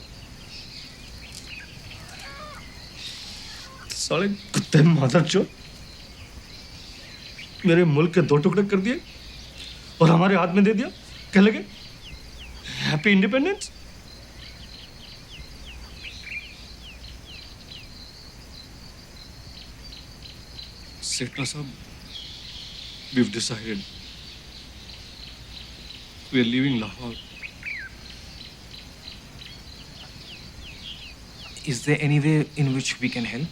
साले कुत्ते मादरचोद मेरे मुल्क के 2 टुकड़े कर दिए और हमारे हाथ में दे दिया। क्या लगे? Happy independence. सेठा साहब, we've decided we are leaving Lahore. Is there any way in which we can help?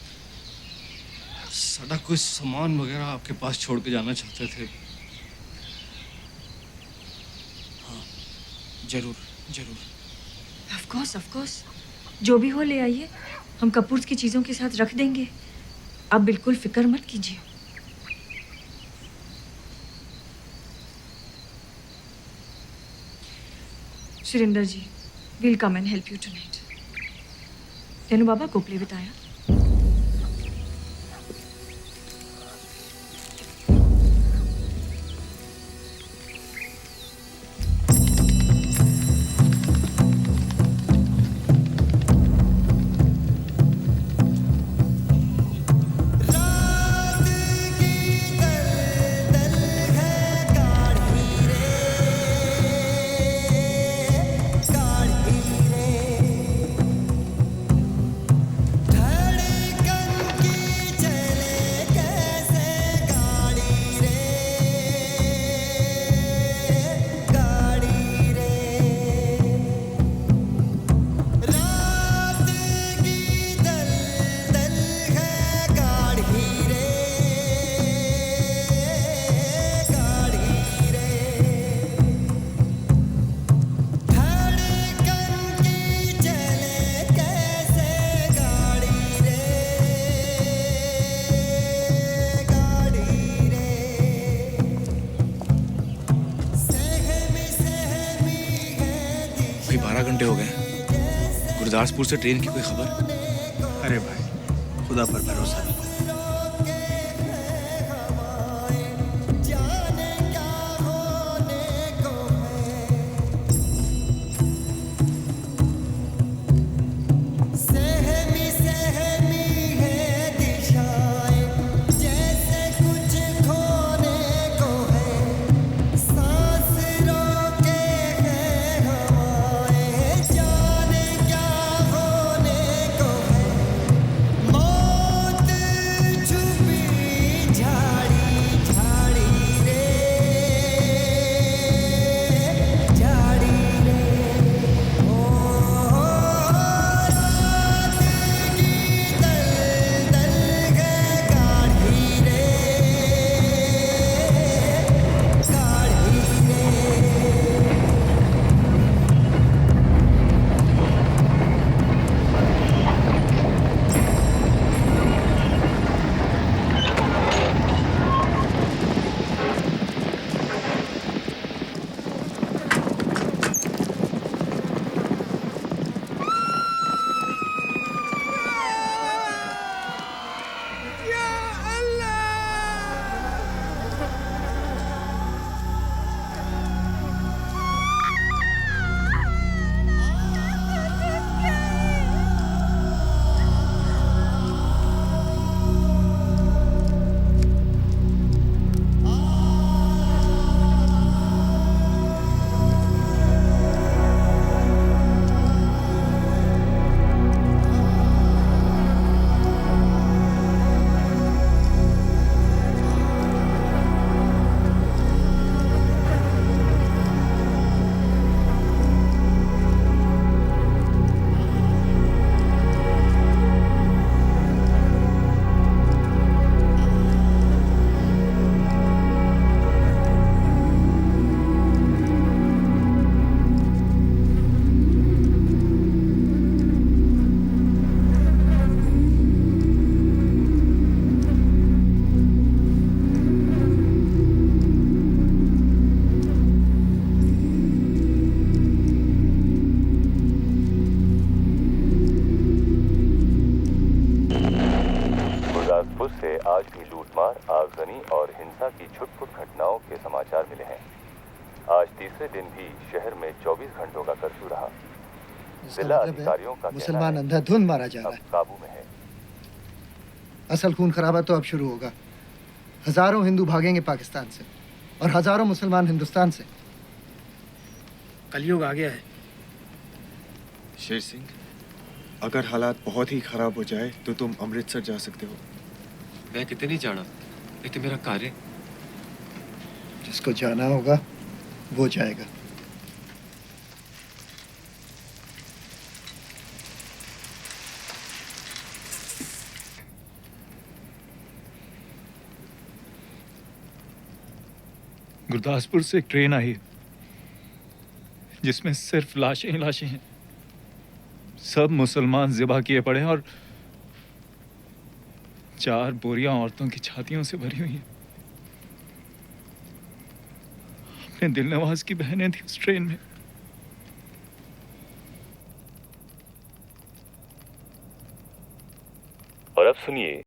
साडा कोई सामान वगैरह आपके पास छोड़ के जाना चाहते थे। हाँ, जरूर जरूर। Of course. जो भी हो ले आइए। हम कपूर्स की चीजों के साथ रख देंगे। आप बिल्कुल फिक्र मत कीजिए। सुरेंद्र जी, we'll come and help you tonight. तेनु बाबा को प्ले बताया। भाई 12 घंटे हो गए। गुरदासपुर से ट्रेन की कोई खबर? अरे भाई, खुदा पर भरोसा रखो। मौत गुरदासपुर से आज भी लूटमार, आगजनी और हिंसा की छुटपुट घटनाओं के समाचार मिले हैं। आज तीसरे दिन भी शहर में 24 घंटों का कर्फ्यू रहा। जिला अधिकारियों का मुसलमान अंधाधुंध मारा जा रहा है, काबू में है। असल खून खराबा तो अब शुरू होगा। हजारों हिंदू भागेंगे पाकिस्तान से और हजारों मुसलमान हिंदुस्तान से। कलयुग आ गया है। शेर सिंह, अगर हालात बहुत ही खराब हो जाए तो तुम अमृतसर जा सकते हो। मैं कितने नहीं जाना, ये तो मेरा कार्य। जिसको जाना होगा वो जाएगा। गुरदासपुर से एक ट्रेन आई जिसमें सिर्फ लाशें ही लाशें हैं। सब मुसलमान ज़िबा किए पड़े हैं और 4 बोरियां औरतों की छातियों से भरी हुई हैं। अपने दिल नवाज की बहनें थी उस ट्रेन में। और अब सुनिए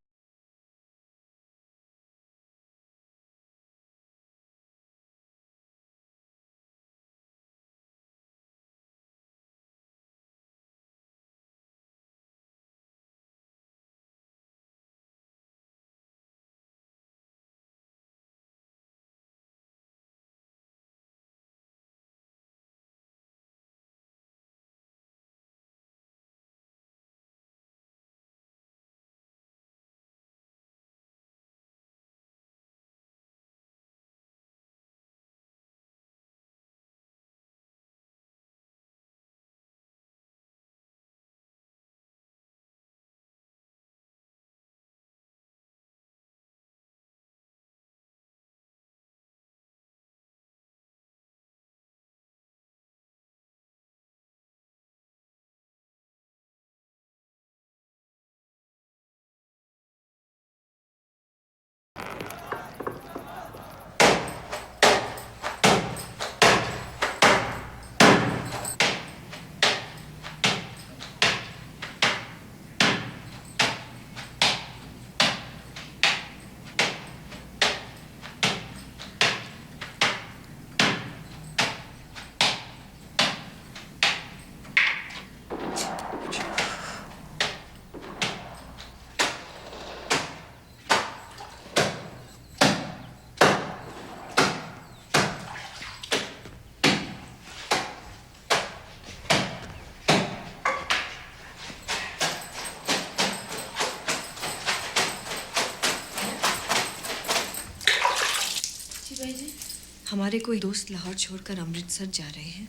हमारे कोई दोस्त लाहौर छोड़कर अमृतसर जा रहे हैं।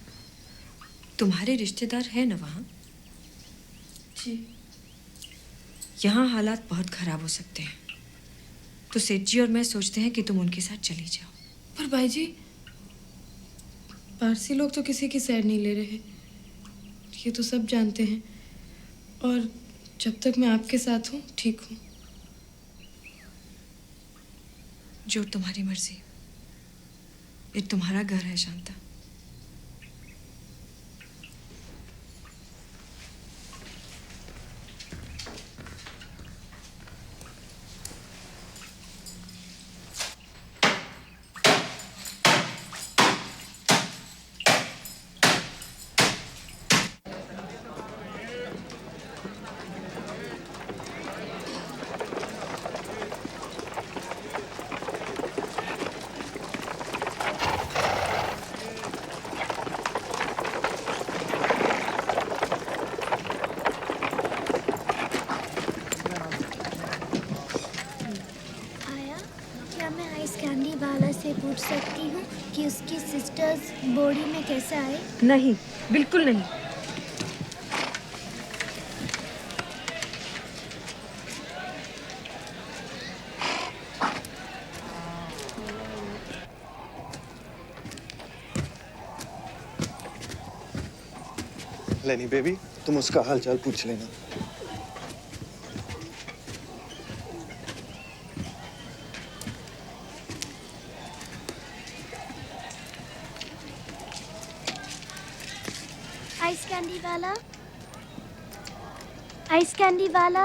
तुम्हारे रिश्तेदार हैं ना वहाँ? जी। यहाँ हालात बहुत खराब हो सकते हैं, तो सेठ जी और मैं सोचते हैं कि तुम उनके साथ चली जाओ। पर भाई जी, पारसी लोग तो किसी की सैर नहीं ले रहे, ये तो सब जानते हैं। और जब तक मैं आपके साथ हूँ ठीक हूँ। जो तुम्हारी मर्जी, ये तुम्हारा घर है शांता। पूछ सकती हूँ कि उसकी सिस्टर्स बॉडी में कैसे आए? नहीं, बिल्कुल नहीं। लेनी बेबी, तुम उसका हालचाल पूछ लेना। आइस कैंडी वाला, आइस कैंडी वाला।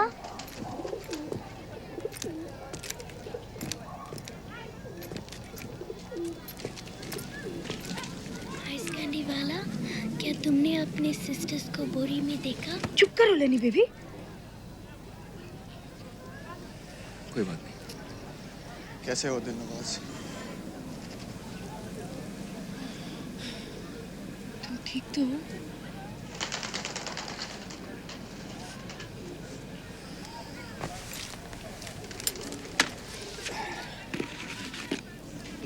अपने सिस्टर्स को बोरी में देखा? चुप करो लेनी बेबी। कोई बात नहीं। कैसे हो दिलनवाज? तुम ठीक तो हो?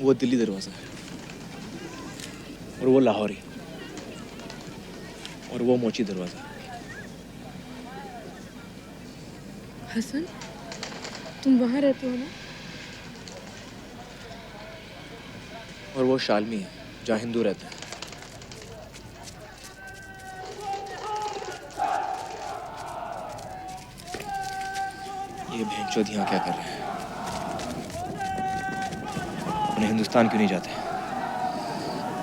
वो दिल्ली दरवाजा है और वो लाहौरी और वो मोची दरवाजा। हसन, तुम वहाँ रहते हो ना? और वो शालमी है जहाँ हिंदू रहते हैं। ये भैंचोद यहाँ क्या कर रहे हैं? उन्हें हिंदुस्तान क्यों नहीं जाते?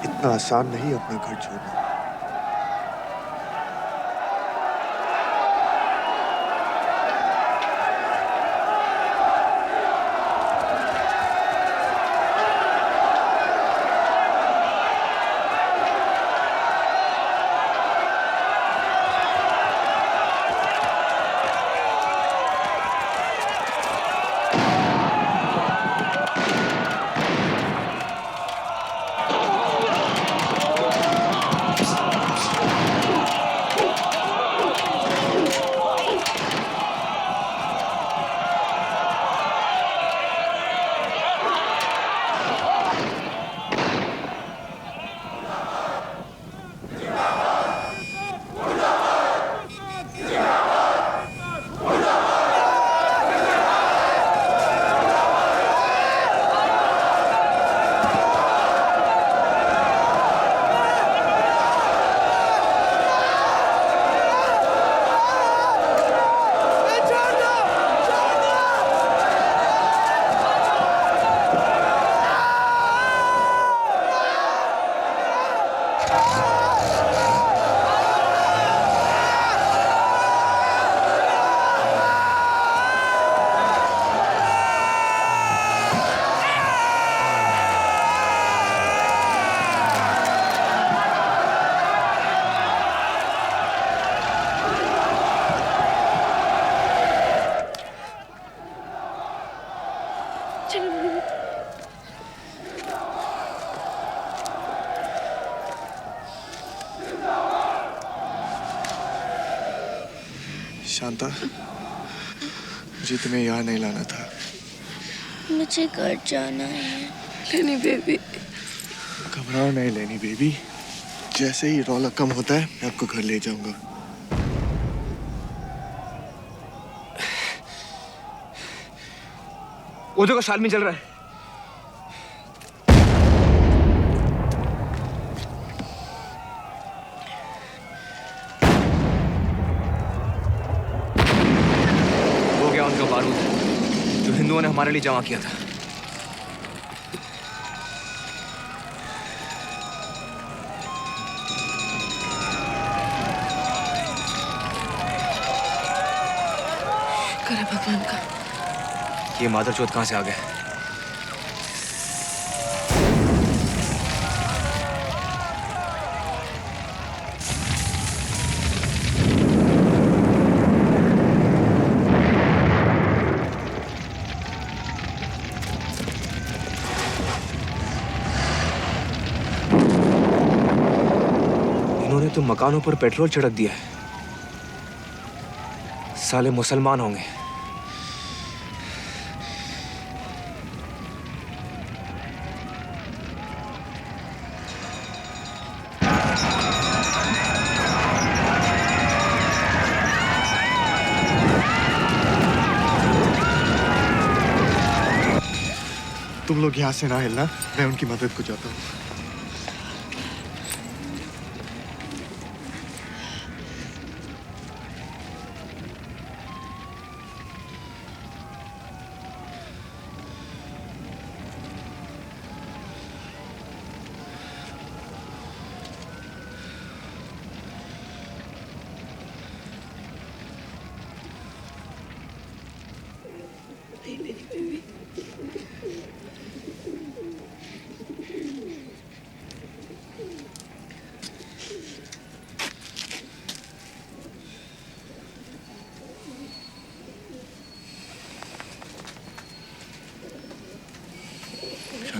इतना आसान नहीं अपना घर छोड़ना। शांता, मुझे तुम्हें यहाँ नहीं लाना था। मुझे घर जाना है। लेनी बेबी। घबराओ नहीं लेनी बेबी, जैसे ही रौला कम होता है मैं आपको घर ले जाऊंगा। वो देखो शालमी चल रहा है। वो क्या उनका बारूद जो हिंदुओं ने हमारे लिए जमा किया था। शुक्र है भगवान का। ये मादरचोद कहां से आ गए? इन्होंने तो मकानों पर पेट्रोल छिड़क दिया है। साले मुसलमान होंगे। तुम लोग यहाँ से ना हिलना, मैं उनकी मदद को जाता हूँ।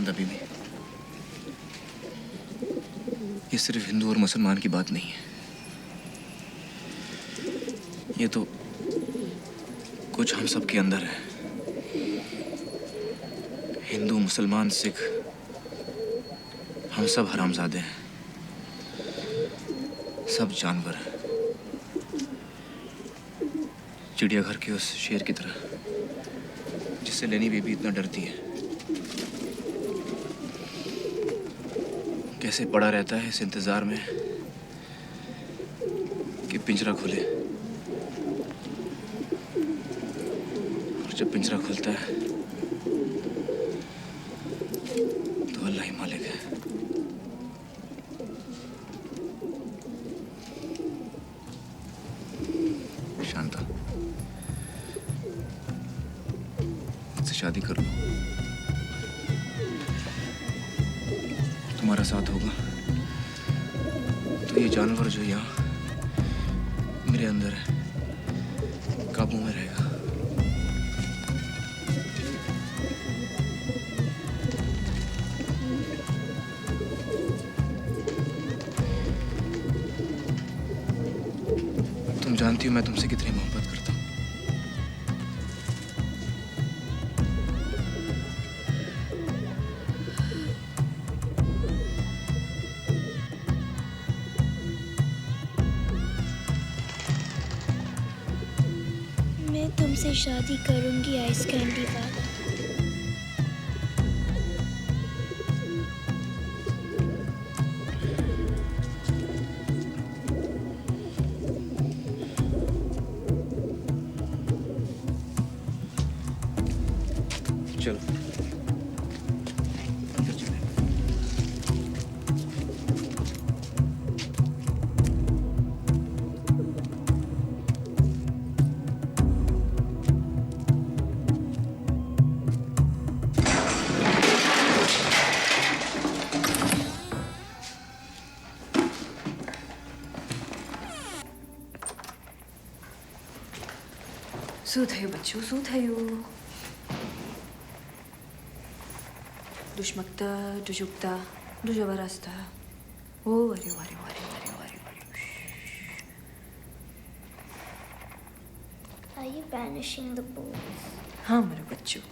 शांता बीबी, ये सिर्फ हिंदू और मुसलमान की बात नहीं है। ये तो कुछ हम सब के अंदर है। हिंदू, मुसलमान, सिख, हम सब हरामजादे हैं, सब जानवर हैं। चिड़ियाघर के उस शेर की तरह जिससे लेनी बेबी इतना डरती है। कैसे पड़ा रहता है इस इंतजार में कि पिंजरा खुले, और जब पिंजरा खुलता है तो अल्लाह ही मालिक है। शांता, मुझसे शादी करो, तुम्हारा साथ होगा तो ये जानवर जो यहाँ मेरे अंदर है काबू में रहेगा। तुम जानती हो मैं तुमसे कितनी मोहब्बत करता हूँ। मैं तुमसे शादी करूंगी आइस कैंडी वाला। चलो अंदर चले। શું થયું બચ્ચું, શું થયું? दुष्मक्ता, दुजुक्ता, दुजवरस्ता। ओ अरे अरे अरे अरे अरे अरे। Are you banishing the bulls? हाँ मेरे बच्चों।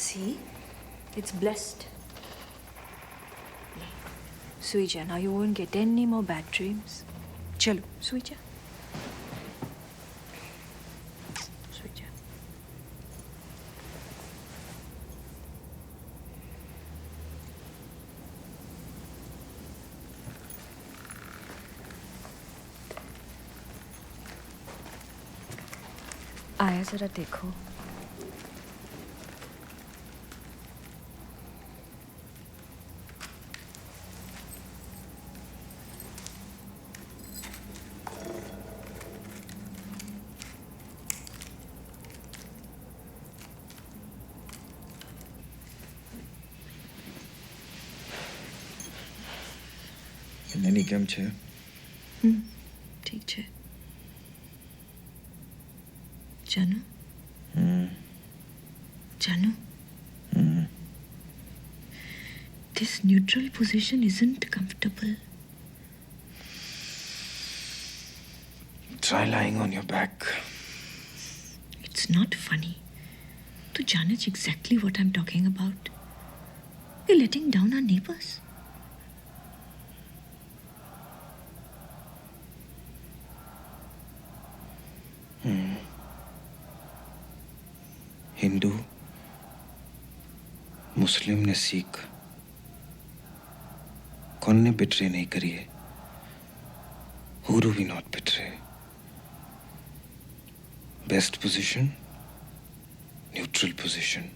See, it's blessed. Suija, now you won't get any more bad dreams. चलो, Suija. आया जरा देखो। नैनी केम छे? ठीक छे। जानू? जानू? This neutral position isn't comfortable. Try lying on your back. It's not funny. Tu janas exactly what I'm talking about. We're letting down our neighbors. Hindu, मुस्लिम ने सिख, कौन ने बिट्रे नहीं करी है? Who do we not betray? Best position, neutral position.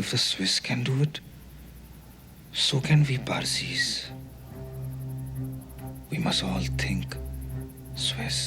If the Swiss can do it, so can we Parsis. We must all think Swiss.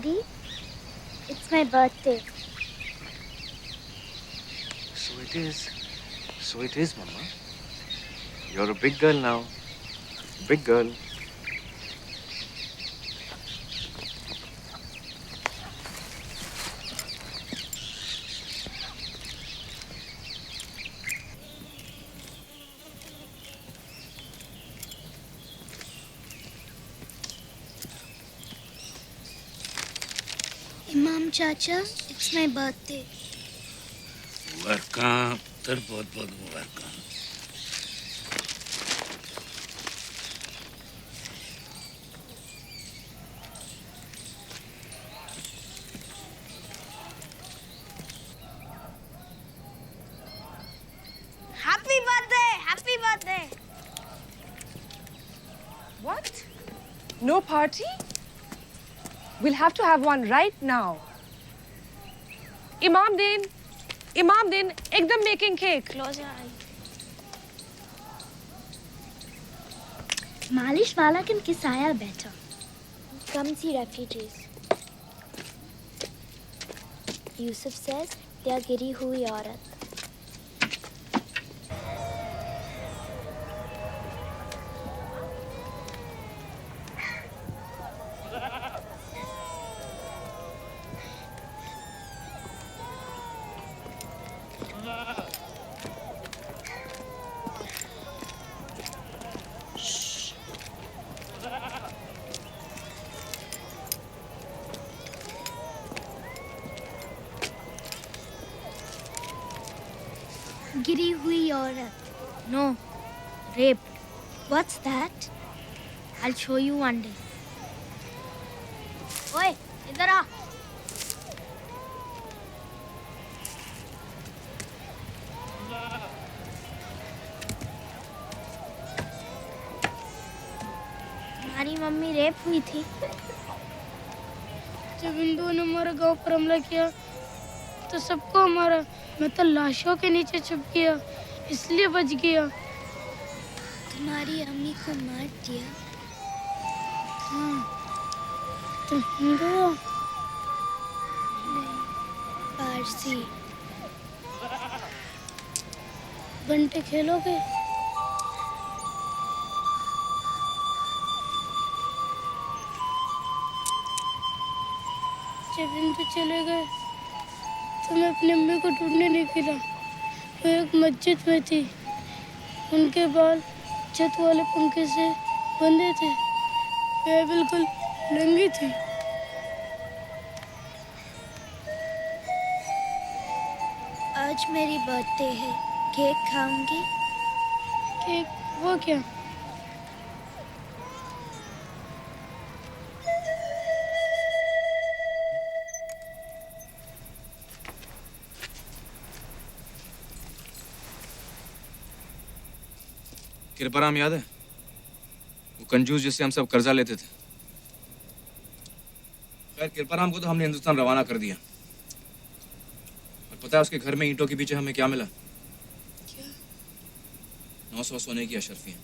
Daddy, it's my birthday. So it is. So it is, Mama. You're a big girl now. Big girl. Imam Chacha, it's my birthday. मुबारकां तर बहुत बहुत मुबारकां। Happy birthday! Happy birthday! What? No party? We'll have to have one right now. Imam Din, ekdam making cake. Close your eyes. Malish wala can kisaya better. Come see refugees. Yusuf says they are giri hui aurat. गिरी हुई औरत. No, raped. What's that? I'll show you one day. ओए, इधर आ. हमारी mummy rape हुई थी. जब हिंदुओं ने हमारे गांव पर हमला किया तो सबको हमारा, मैं तो लाशों के नीचे छुप गया, इसलिए बच गया. तुम्हारी अम्मी को मार दिया. हाँ, तुम हिंदू हो? नहीं, पारसी. बंटे खेलोगे? जब हिंदू चले गए तो मैं अपनी अम्मी को ढूंढने निकला. वो एक मस्जिद में थी. उनके बाल छत वाले पंखे से बंधे थे. मैं बिल्कुल नंगी थी. आज मेरी बर्थडे है. केक खाऊंगी? केक? वो क्या? कृपाराम याद है? वो कंजूस जिससे हम सब कर्जा लेते थे. खैर, कृपाराम को तो हमने हिंदुस्तान रवाना कर दिया. और पता है उसके घर में ईंटों के पीछे हमें क्या मिला? क्या? 900 सोने की अशर्फियां.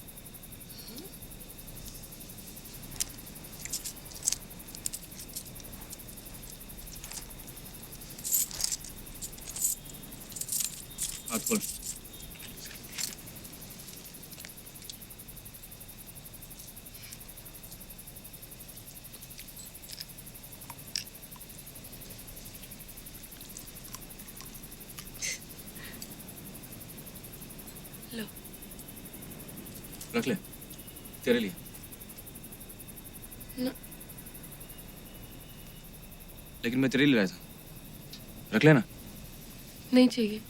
हाथ खोल. लो. रख ले, तेरे लिए. न. लेकिन मैं तेरे लिए लाया था. रख लेना. नहीं चाहिए.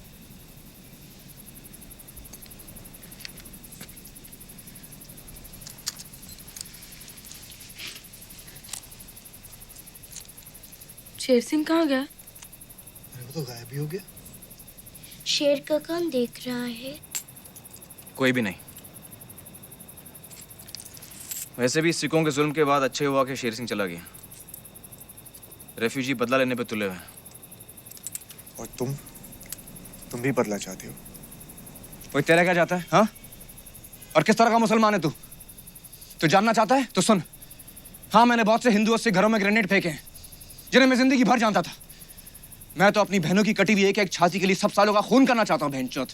शेर सिंह कहाँ गया? अरे वो तो गायब ही हो गया. शेर का कौन देख रहा है? कोई भी नहीं. वैसे भी सिखों के जुल्म के बाद अच्छे हुआ कि शेर सिंह चला गया. रेफ्यूजी बदला लेने पे तुले हुए हैं. और तुम भी बदला चाहते हो? कोई तेरा क्या चाहता है? हाँ? और किस तरह का मुसलमान है तू? तू जानना चाहता है? तो सुन. हाँ, मैंने बहुत से हिंदू से घरों में ग्रेनेड फेंके हैं. जिन्हें मैं जिंदगी भर जानता था। मैं तो अपनी बहनों की कटी हुई एक छाती के लिए सब सालों का खून करना चाहता हूँ। बहनचोद,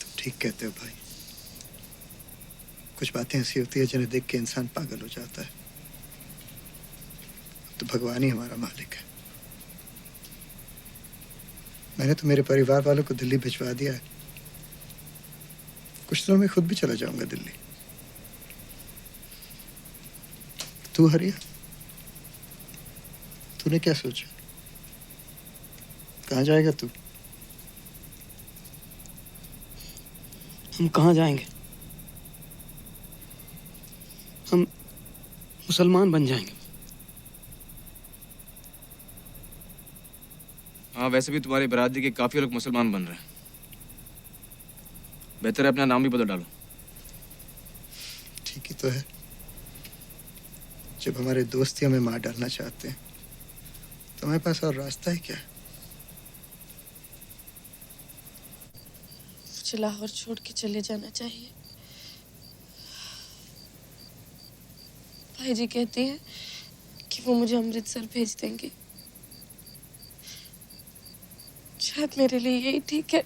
तुम ठीक कहते हो भाई। कुछ बातें ऐसी होती है जिन्हें देख के इंसान पागल हो जाता है। तो भगवान ही हमारा मालिक है। मैंने तो मेरे परिवार वालों को दिल्ली भिजवा दिया है। कुछ दिनों में खुद भी चला जाऊंगा दिल्ली। तू हरिया, तूने क्या सोचा? कहाँ जाएगा तू? हम कहाँ जाएंगे? हम मुसलमान बन जाएंगे। हाँ, वैसे भी तुम्हारी बरादरी के काफी लोग मुसलमान बन रहे हैं। बेहतर है अपना नाम भी बदल डालो। ठीक ही तो है। जब हमारे दोस्त ही हमें मार डालना चाहते हैं तो हमारे पास और रास्ता ही क्या है? मुझे लाहौर छोड़ के चले जाना चाहिए। भाई जी कहते हैं कि वो मुझे अमृतसर भेज देंगे। शायद मेरे लिए यही ठीक है।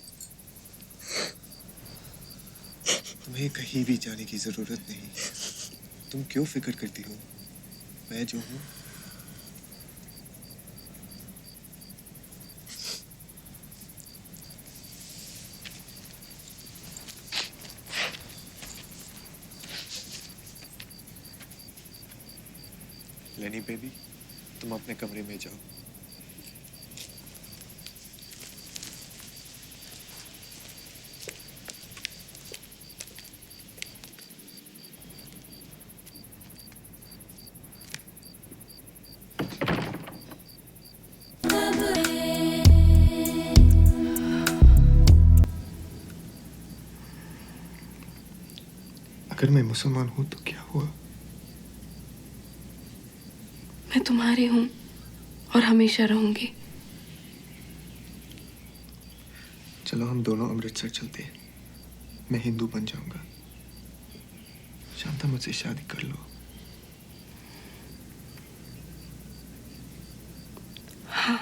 तुम्हें कहीं भी जाने की जरूरत नहीं। तुम क्यों फिक्र करती हो? मैं जो हूं। लेनी बेबी, तुम अपने कमरे में जाओ। अगर मैं मुसलमान हूं तो क्या हुआ? मैं तुम्हारी हूँ और हमेशा रहूंगी। चलो हम दोनों अमृतसर चलते हैं। मैं हिंदू बन जाऊंगा। शांता, मुझसे शादी कर लो। हाँ।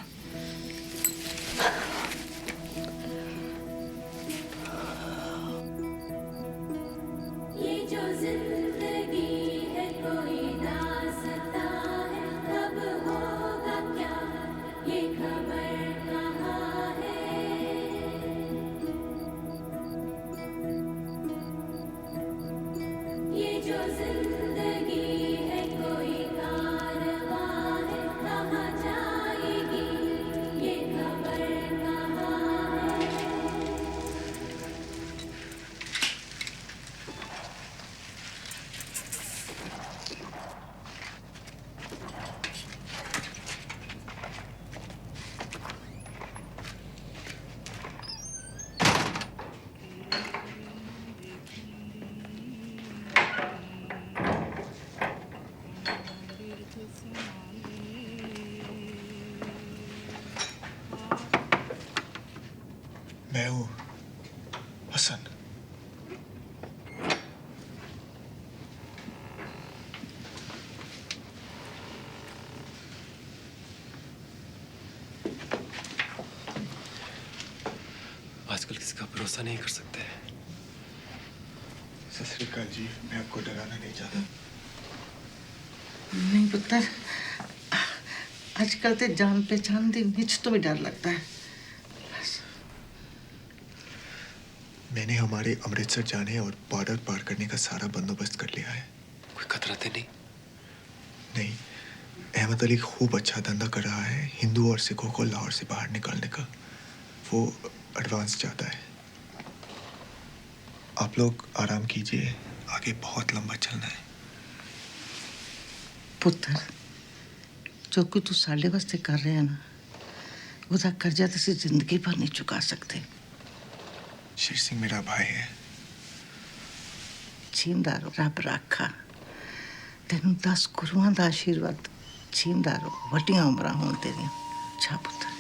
ये जो जिंदगी है कोई दास्तां है, कब होगा क्या ये खबर कहाँ है। ये जो जिंदगी है कोई कारवां है, कहाँ जाएगी ये खबर कहाँ है। मैं हूँ हसन। आजकल किसी का भरोसा नहीं कर सकते। सत श्री अकाल जी, मैं आपको डराना नहीं चाहता। नहीं पुत्र, आजकल ते जान पहचान दे विच तो भी डर लगता है। मैंने हमारे अमृतसर जाने और बॉर्डर पार करने का सारा बंदोबस्त कर लिया है। कोई खतरा तो नहीं? नहीं, अहमद अली खूब अच्छा धंधा कर रहा है हिंदू और सिखों को लाहौर से बाहर निकालने का। वो एडवांस चाहता है। आप लोग आराम कीजिए, आगे बहुत लंबा चलना है। पुत्र, जो कुछ तू साढ़े वास्ते कर रहे हैं ना, उसका कर्जा तो सिर्फ जिंदगी भर नहीं चुका सकते। शेर सिंह मेरा भाई है। जींदा रहो, रब राखा तेनू 10 गुरुआं दा आशीर्वाद। जींदा रहो, वड्डियां उमरां होण तेरियां। अच्छा पुत्र।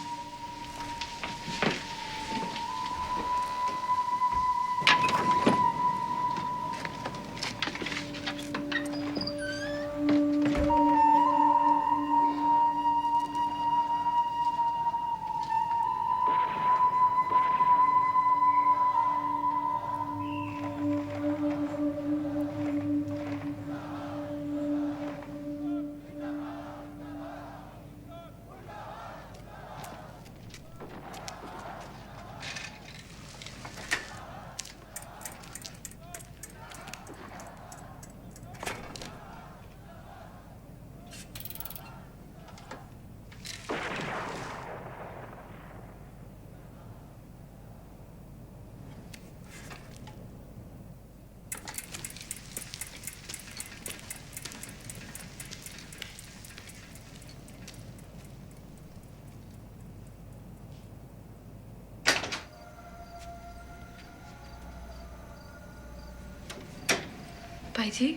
भाई जी।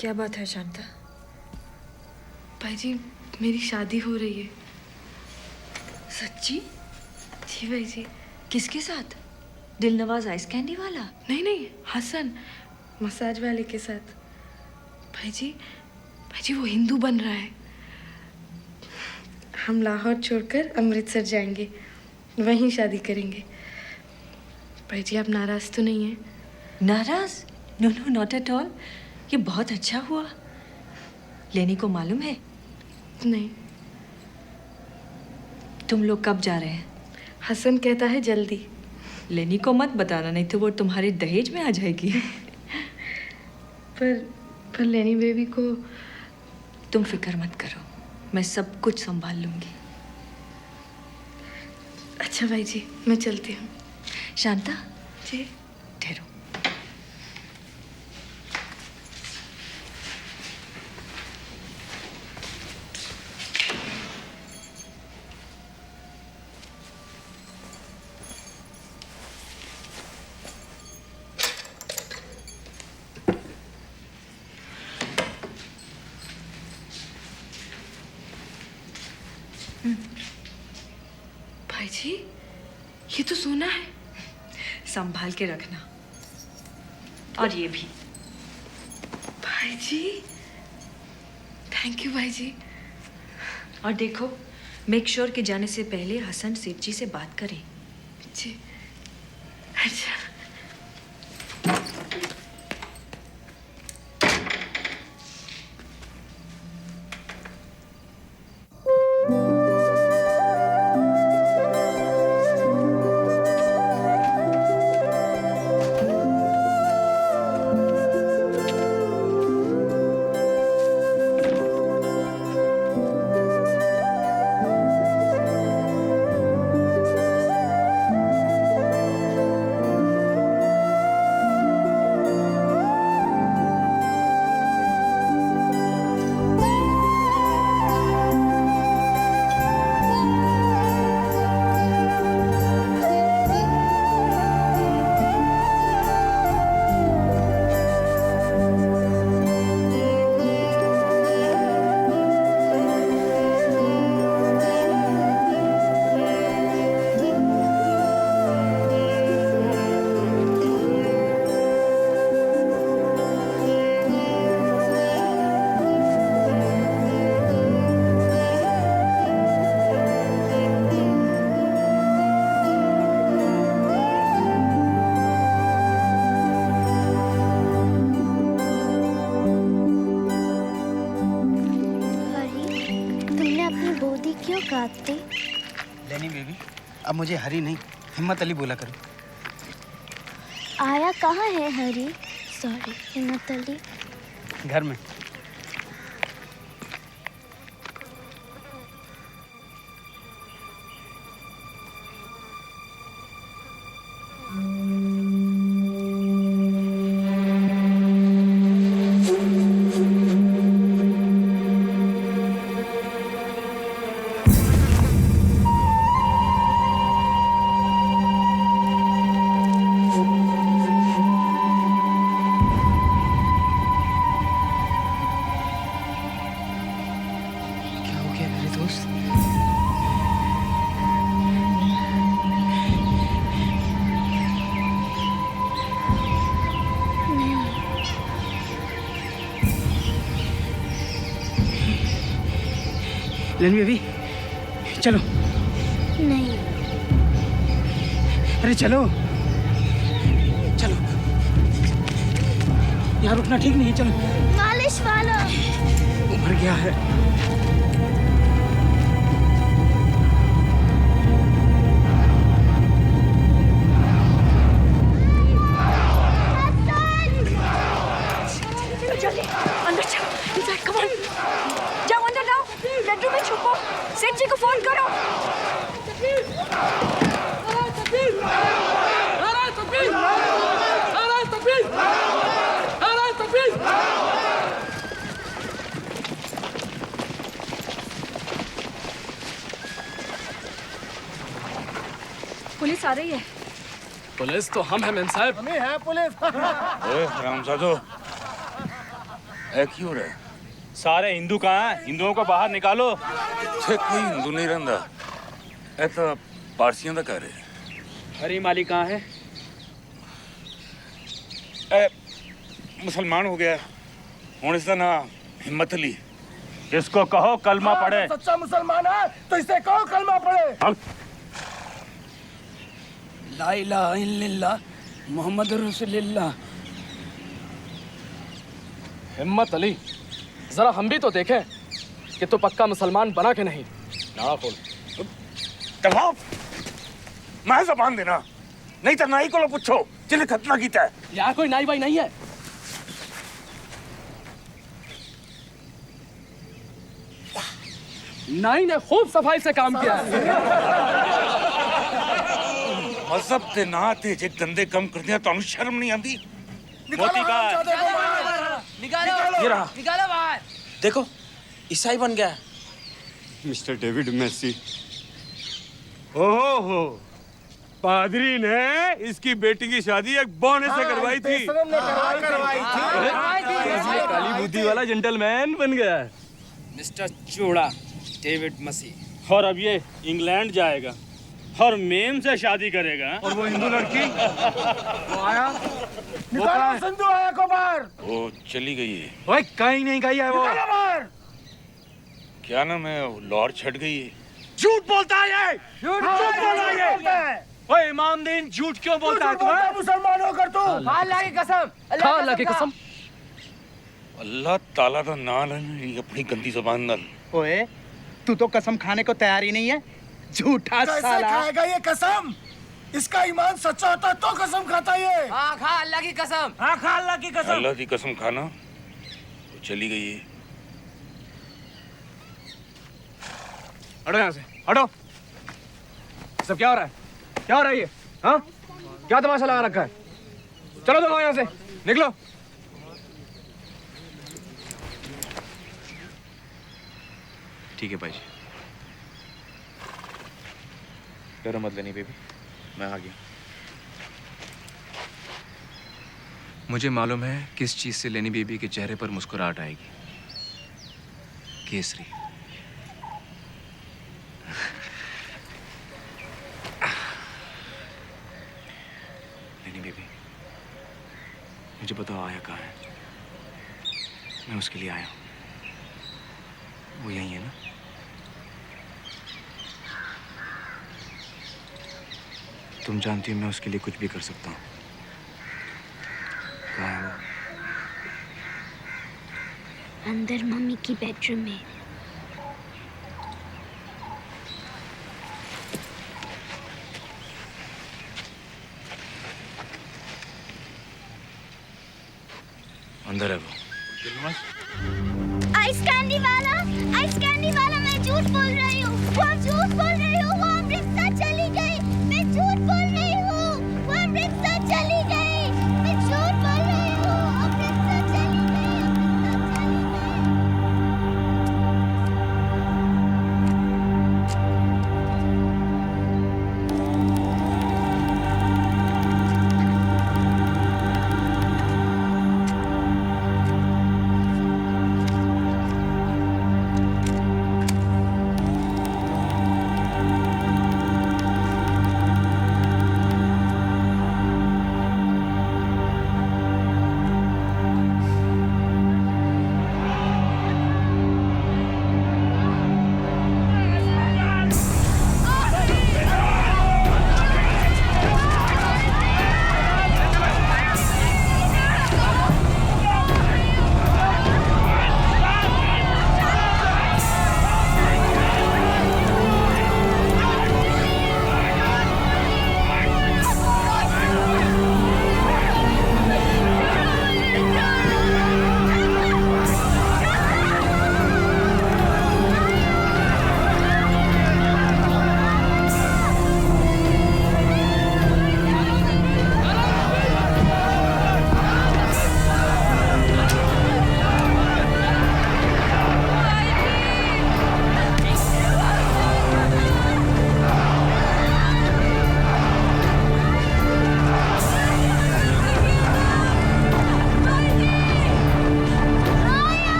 क्या बात है शांता? भाई जी मेरी शादी हो रही है। सच्ची? जी भाई जी। किसके साथ? दिलनवाज आइस कैंडी वाला? नहीं नहीं, हसन मसाज वाले के साथ। भाई जी वो हिंदू बन रहा है। हम लाहौर छोड़कर अमृतसर जाएंगे, वहीं शादी करेंगे। भाई जी आप नाराज तो नहीं हैं? नाराज? No no, not at all. ये बहुत अच्छा हुआ। लेनी को मालूम है? नहीं। तुम लोग कब जा रहे हैं? हसन कहता है जल्दी। लेनी को मत बताना, नहीं तो वो तुम्हारे दहेज में आ जाएगी। पर लेनी बेबी को। तुम फिक्र मत करो, मैं सब कुछ संभाल लूंगी। अच्छा भाई जी मैं चलती हूँ। शांता जी। ठहरो। भाई जी ये तो सोना है। संभाल के रखना। और ये भी। भाई जी थैंक यू भाई जी। और देखो, मेक श्योर कि जाने से पहले हसन सेठ जी से बात करें। जी। अच्छा। काटते। लेनी बेबी अब मुझे हरी नहीं हिम्मत अली बोला करो। आया कहाँ है हरी? सॉरी हिम्मत अली। घर में। लेनी बेबी चलो। नहीं। अरे चलो चलो, यहाँ रुकना ठीक नहीं है। चलो। मालिश वाला मर गया है। जल्दी अंदर जाओ। Inside, come on. जाओ अंदर जाओ। बेडरूम में छुपो। सेठ जी को फोन करो। पुलिस आ रही है। पुलिस तो हम हैं मेम साहब। हम ही हैं पुलिस। ओए हरामजादो, ऐ क्यों रहे? सारे हिंदू कहाँ हैं? हिंदुओं को बाहर निकालो। छे कोई हिंदू नहीं रहंदा। ऐ तो पारसियों दा घर है। हरी माली कहाँ है? ऐ मुसलमान हो गया। हुण इसदा नाम हिम्मत अली। इसको कहो कलमा पढ़े। सच्चा मुसलमान है तो इसे कहो कलमा पढ़े। ला इलाहा इल्लल्लाह मोहम्मद रसूलुल्लाह। हिम्मत अली, जरा हम भी तो देखें कि तू पक्का मुसलमान बना के नहीं। ना खोल। दबाओ, मैं जबान देना, नहीं तो नाई को पूछो जिन्हें खतना कीता है। यहाँ कोई नाई बाई नहीं है। नाई ने खूब सफाई से काम किया है। मजहब के ना ते जे गंदे कम करते हैं, तो शर्म नहीं आती? मोती का निकालो, ये रहा। निकालो बाहर। देखो ईसाई बन गया। Mister David Messi. ओहो, पादरी ने इसकी बेटी की शादी एक बौने से करवाई थी। काली बुद्धि वाला जेंटलमैन बन गया। मिस्टर चूड़ा, डेविड मसीह। और अब ये इंग्लैंड जाएगा और मेम से शादी करेगा। और वो हिंदू लड़की वो आया। निकालो संधू आया को बाहर। वो चली गई है। ओए कहीं नहीं गई है वो। निकालो बाहर। क्या नाम है? लाहौर छट गई है। झूठ बोलता है ये। झूठ बोलता है। ओए इमामदीन झूठ क्यों बोलता है तुम्हें? मुसलमान होकर तू। अल्लाह की कसम, अल्लाह की कसम। अल्लाह ताला का नाम है अपनी गंदी जुबान नाल। ओए तू तो कसम खाने को तैयार ही नहीं है, झूठा कैसे साला। खाएगा ये कसम? इसका ईमान सच्चा होता तो कसम खाता ये। हाँ खा अल्लाह की कसम। हाँ खा अल्लाह की कसम। अल्लाह की कसम खाना। वो चली गई है। हटो यहाँ से, हटो। सब क्या हो रहा है? क्या हो रहा है ये? हाँ? क्या तमाशा लगा रखा है? चलो तुम यहाँ से, निकलो। ठीक है भाई जी, डरो मत लेनी बेबी, मैं आ गया। मुझे मालूम है किस चीज से लेनी बेबी के चेहरे पर मुस्कुराहट आएगी। केसरी। लेनी बेबी, मुझे बताओ आया कहाँ है? मैं उसके लिए आया हूँ। वो यही है ना? तुम जानती हो मैं उसके लिए कुछ भी कर सकता हूँ। कहाँ है वो? अंदर मम्मी की बेडरूम में। अंदर है वो। आइस कैंडी वाला मैं झूठ बोल रही हूँ। वो झूठ बोल रही हूँ। वो अमृतसर चली गई। मैं झूठ बोल रही हूँ। वो अमृतसर चली गई। मैं झूठ बोल रही हूँ। अमृतसर चली गई।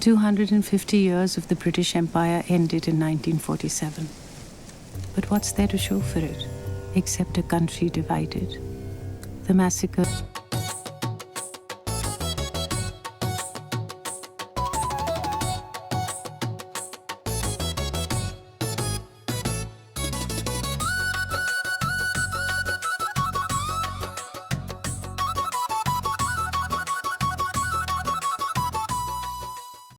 250 years of the British Empire ended in 1947. But what's there to show for it, except a country divided? The massacre...